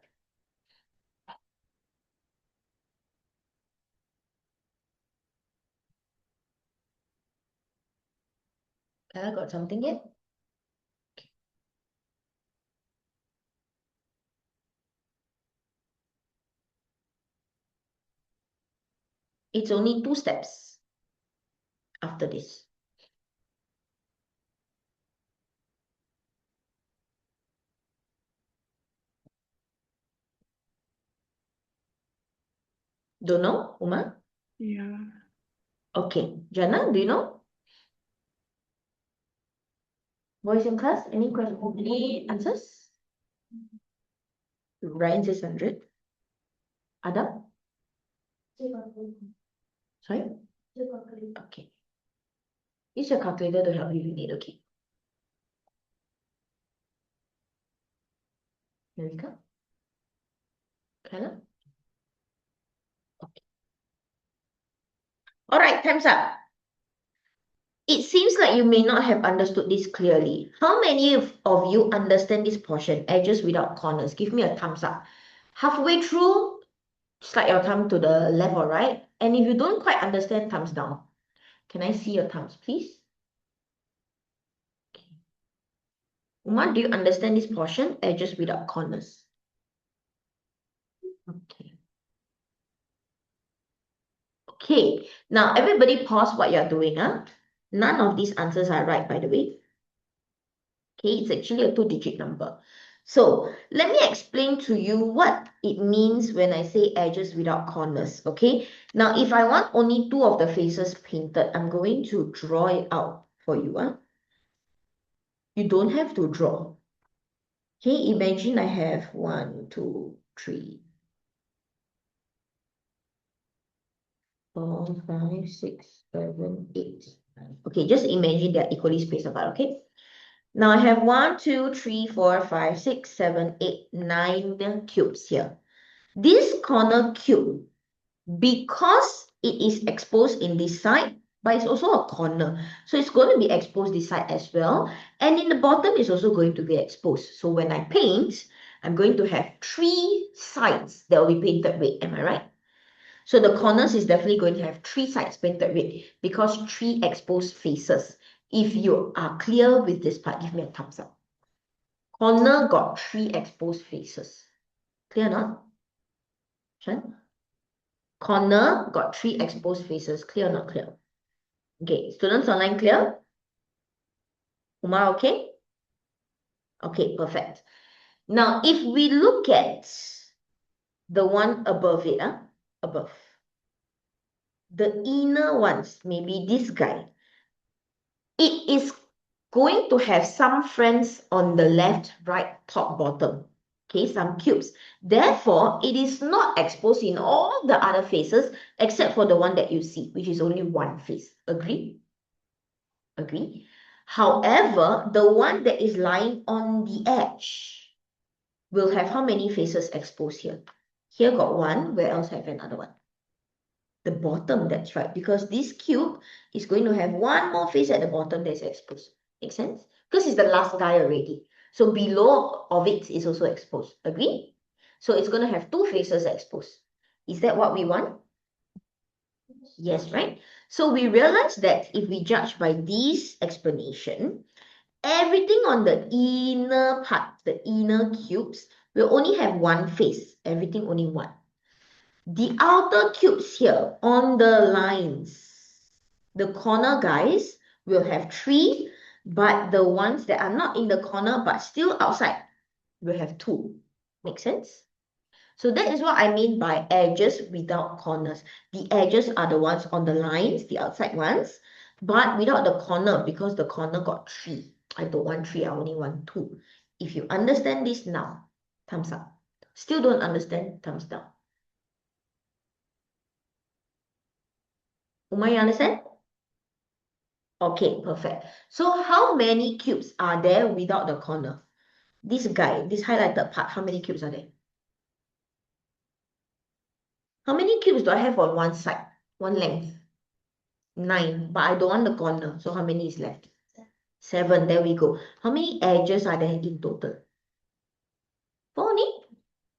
I got something yet? It's only 2 steps after this. Don't know, Umar? Yeah. Okay. Jana, do you know? Boys in class, any question? Any answers? Ryan says 100. Adam? Sorry? Okay. Use your calculator to help you if you need, okay? Marika? Kayla? Okay. All right, time's up. It seems like you may not have understood this clearly. How many of you understand this portion, edges without corners? Give me a thumbs up. Halfway through, slide your thumb to the left or right. And if you don't quite understand, thumbs down. Can I see your thumbs, please? Okay. Uma, do you understand this portion? Edges without corners. Okay. Okay, now everybody pause what you're doing, huh? None of these answers are right, by the way. Okay, it's actually a two-digit number. So let me explain to you what it means when I say edges without corners, okay? Now, if I want only two of the faces painted, I'm going to draw it out for you, huh? You don't have to draw. Okay, imagine I have 1, 2, 3, 4, 5, 6, 7, 8. Okay, just imagine they're equally spaced apart, okay? Now I have 1, 2, 3, 4, 5, 6, 7, 8, 9 cubes here. This corner cube, because it is exposed in this side, but it's also a corner, so it's going to be exposed this side as well, and in the bottom is also going to be exposed. So when I paint, I'm going to have 3 sides that will be painted red. Am I right? So the corners is definitely going to have 3 sides painted red because 3 exposed faces. If you are clear with this part, give me a thumbs up. Corner got 3 exposed faces. Clear or not? Shan? Corner got 3 exposed faces. Clear or not clear? Okay, students online clear? Uma, okay? Okay, perfect. Now, if we look at the one above it, above, the inner ones, maybe this guy, it is going to have some friends on the left, right, top, bottom. Okay, some cubes. Therefore, it is not exposed in all the other faces except for the one that you see, which is only one face. Agree? Agree? However, the one that is lying on the edge will have how many faces exposed here? Here got one. Where else have another one? The bottom, that's right. Because this cube is going to have one more face at the bottom that's exposed. Make sense? Because it's the last guy already. So below of it is also exposed. Agree? So it's going to have 2 faces exposed. Is that what we want? Yes, right? So we realize that if we judge by this explanation, everything on the inner part, the inner cubes, will only have one face. Everything only one. The outer cubes here on the lines, the corner guys will have 3, but the ones that are not in the corner but still outside will have 2. Make sense? So that is what I mean by edges without corners. The edges are the ones on the lines, the outside ones, but without the corner because the corner got 3. I don't want 3, I only want 2. If you understand this now, thumbs up. Still don't understand, thumbs down. Uma, you understand? Okay, perfect. So how many cubes are there without the corner? This guy, this highlighted part, how many cubes are there? How many cubes do I have on one side? One length? 9, but I don't want the corner. So how many is left? 7, there we go. How many edges are there in total? 4 only?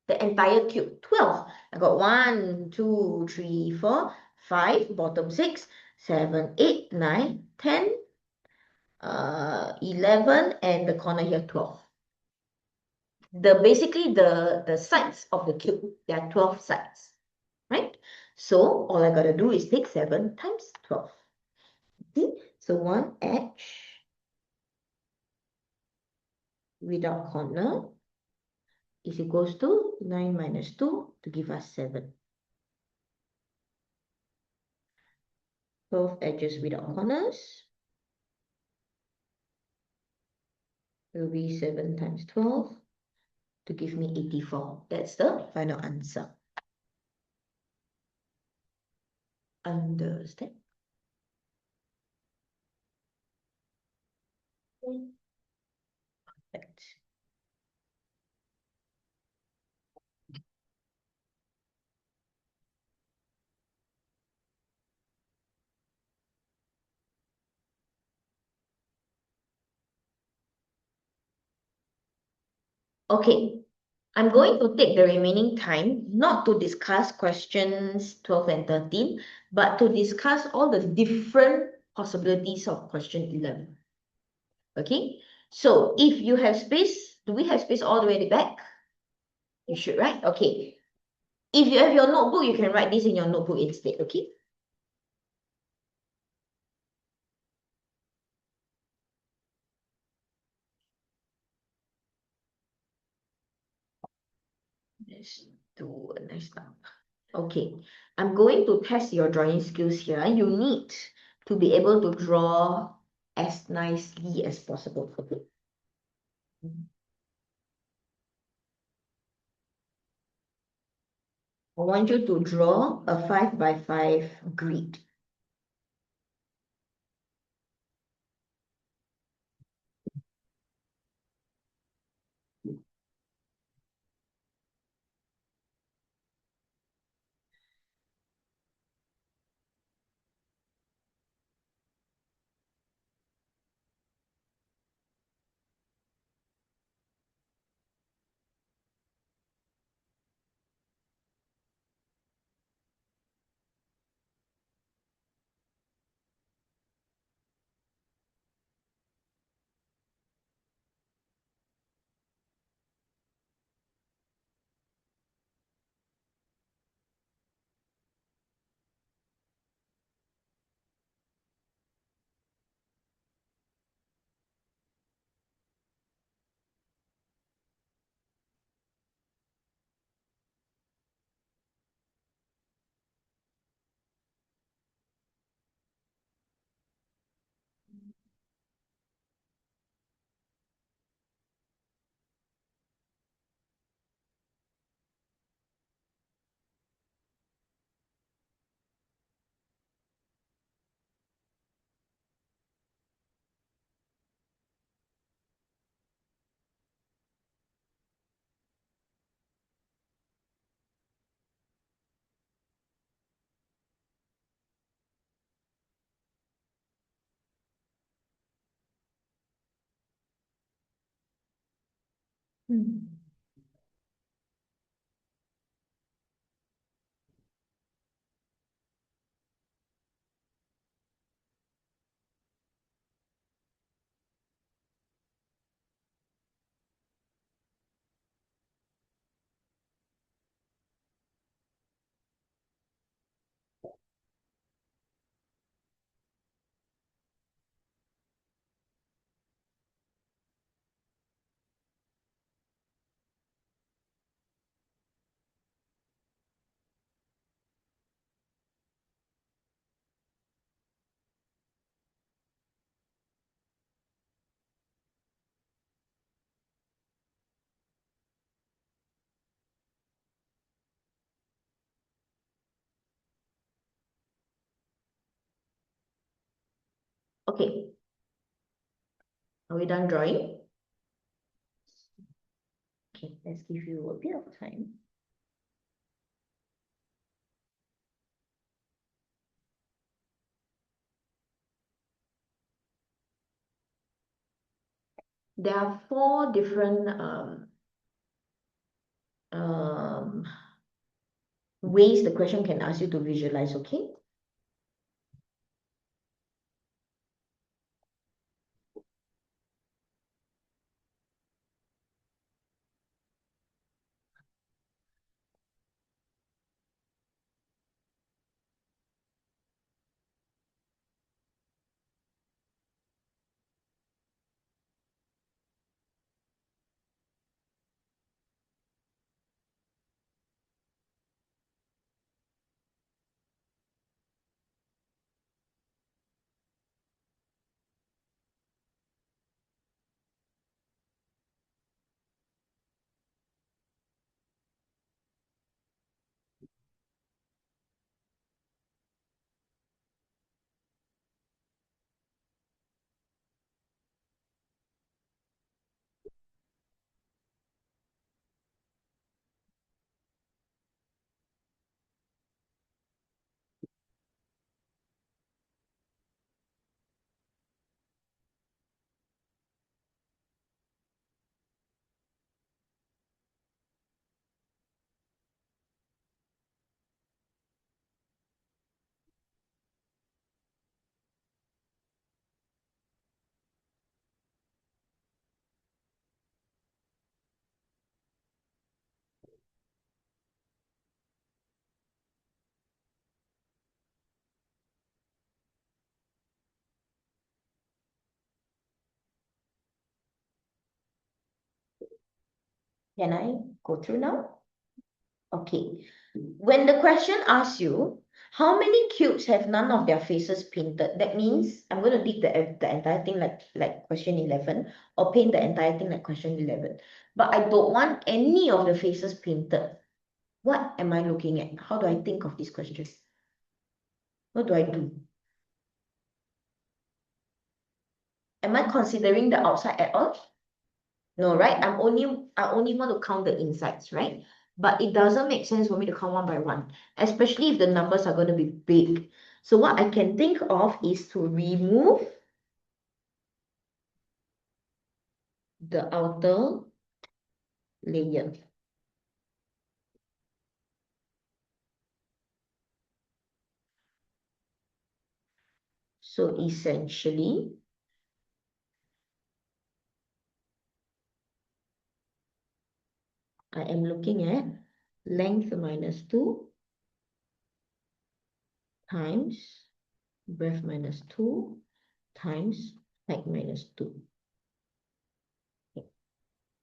The entire cube, 12. I got 1, 2, 3, 4, 5, bottom 6, 7, 8, 9, 10, 11, and the corner here 12. Basically the sides of the cube, there are 12 sides, right? So all I gotta do is take 7 times 12. Okay, so one edge without corner is equals to 9 minus 2 to give us 7. 12 edges without corners will be 7 times 12 to give me 84. That's the final answer. Understand? Perfect. Okay, I'm going to take the remaining time not to discuss questions 12 and 13, but to discuss all the different possibilities of question 11. Okay, So if you have space, do we have space all the way at the back? You should, right? Okay. If you have your notebook, you can write this in your notebook instead, okay? Let's do a nice number. Okay, I'm going to test your drawing skills here. You need to be able to draw as nicely as possible. Okay. I want you to draw a 5 by 5 grid. Hmm. Okay, are we done drawing? Okay, let's give you a bit of time. There are 4 different um, ways the question can ask you to visualize, okay? Can I go through now? Okay. When the question asks you, how many cubes have none of their faces painted? That means I'm going to dig the entire thing like question 11 or paint the entire thing like question 11. But I don't want any of the faces painted. What am I looking at? How do I think of this question? What do I do? Am I considering the outside at all? No, right? I only want to count the insides, right? But it doesn't make sense for me to count one by one, especially if the numbers are going to be big. So what I can think of is to remove the outer layer. So essentially, I am looking at length minus 2 times breadth minus 2 times height minus 2. Okay.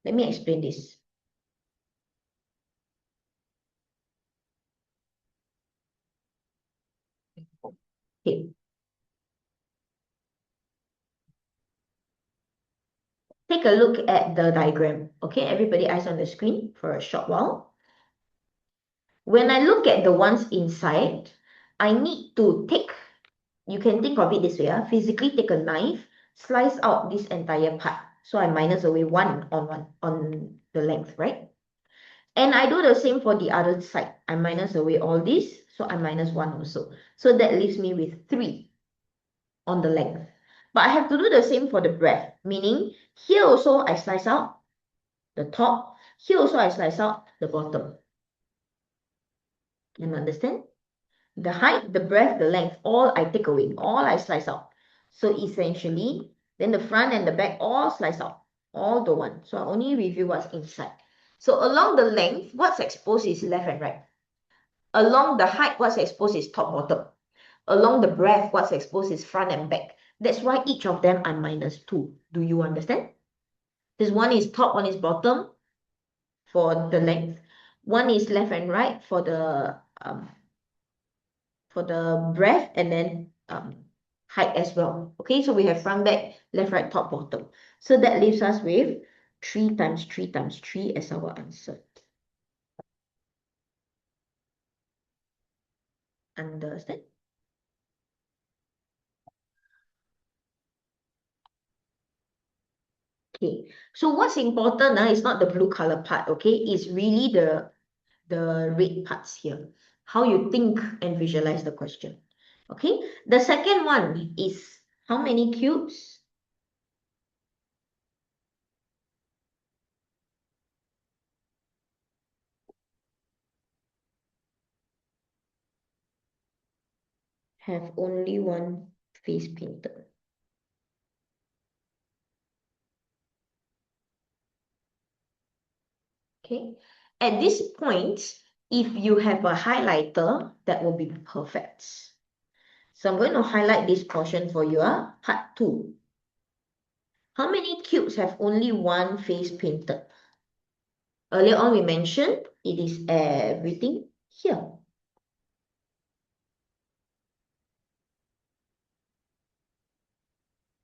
Let me explain this. Okay. Take a look at the diagram. Okay, everybody eyes on the screen for a short while. When I look at the ones inside, I need to take, you can think of it this way, physically take a knife, slice out this entire part. So I minus away one on the length, right? And I do the same for the other side. I minus away all this, so I minus 1 also. So that leaves me with 3 on the length. But I have to do the same for the breadth, meaning here also I slice out the top. Here also I slice out the bottom. Can you understand? The height, the breadth, the length, all I take away, all I slice out. So essentially, then the front and the back all slice out, all the one. So I only review what's inside. So along the length, what's exposed is left and right. Along the height, what's exposed is top, bottom. Along the breadth, what's exposed is front and back. That's why each of them are minus 2. Do you understand? This one is top, one is bottom for the length. One is left and right for the breadth, and then height as well. Okay, so we have front, back, left, right, top, bottom. So that leaves us with 3 times 3 times 3 as our answer. Understand? Okay, so what's important is not the blue color part, okay? It's really the red parts here. How you think and visualize the question. Okay, the second one is how many cubes? Have only one face painted. Okay, at this point, if you have a highlighter, that will be perfect. So I'm going to highlight this portion for you, part 2. How many cubes have only one face painted? Earlier on, we mentioned it is everything here.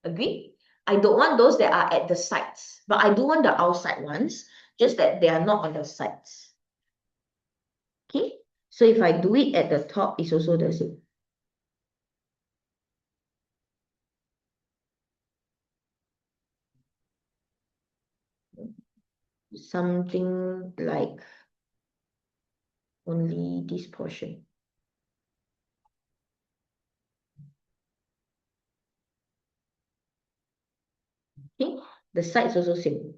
Agree? I don't want those that are at the sides, but I do want the outside ones, just that they are not on the sides. Okay, so if I do it at the top, it's also the same. Something like only this portion. Okay, the sides also same.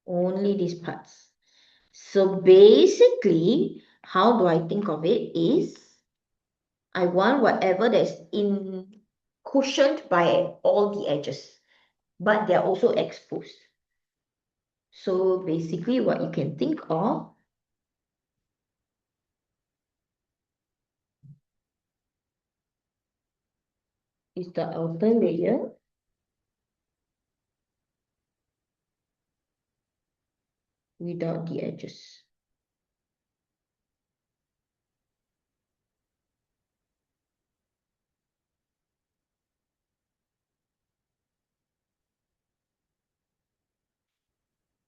Only these parts. So basically, how do I think of it is, I want whatever that's in cushioned by all the edges, but they're also exposed. So basically what you can think of is the outer layer without the edges.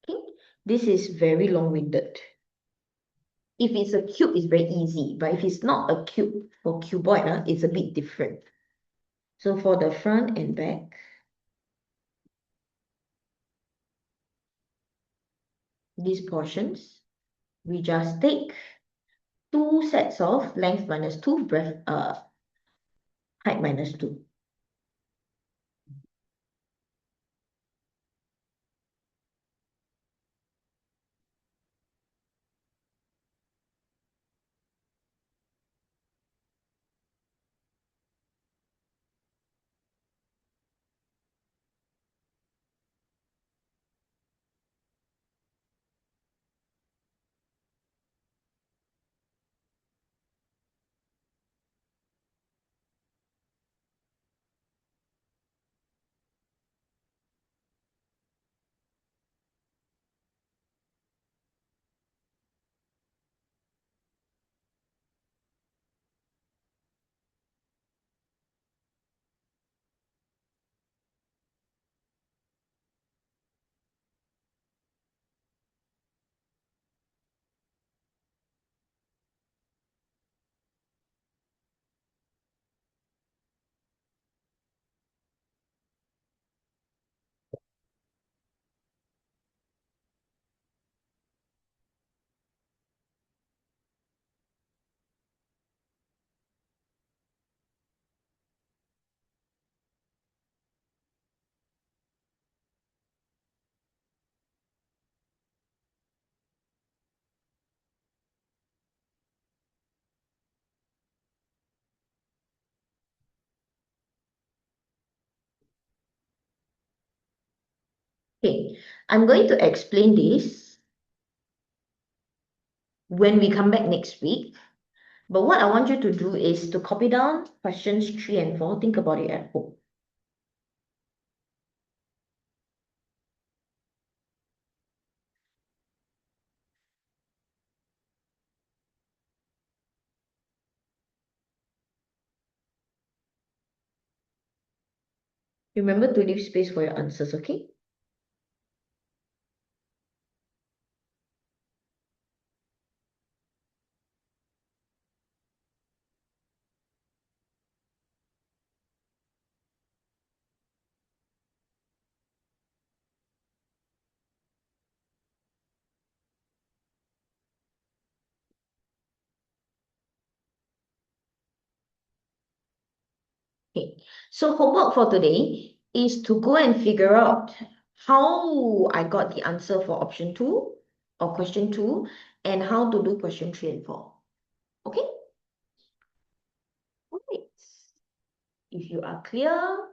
Okay, this is very long-winded. If it's a cube, it's very easy, but if it's not a cube, for cuboid, it's a bit different. So for the front and back, these portions, we just take 2 sets of length minus 2, breadth, height minus 2. Okay, I'm going to explain this when we come back next week. But what I want you to do is to copy down questions 3 and 4. Think about it at home. Remember to leave space for your answers, okay? Okay, so homework for today is to go and figure out how I got the answer for option 2 or question 2 and how to do question 3 and 4. Okay? Alright. If you are clear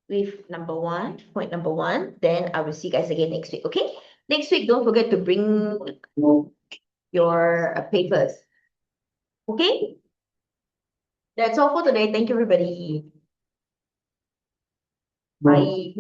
with point number 1, then I will see you guys again next week, okay? Next week, don't forget to bring your papers. Okay? That's all for today. Thank you, everybody. Bye.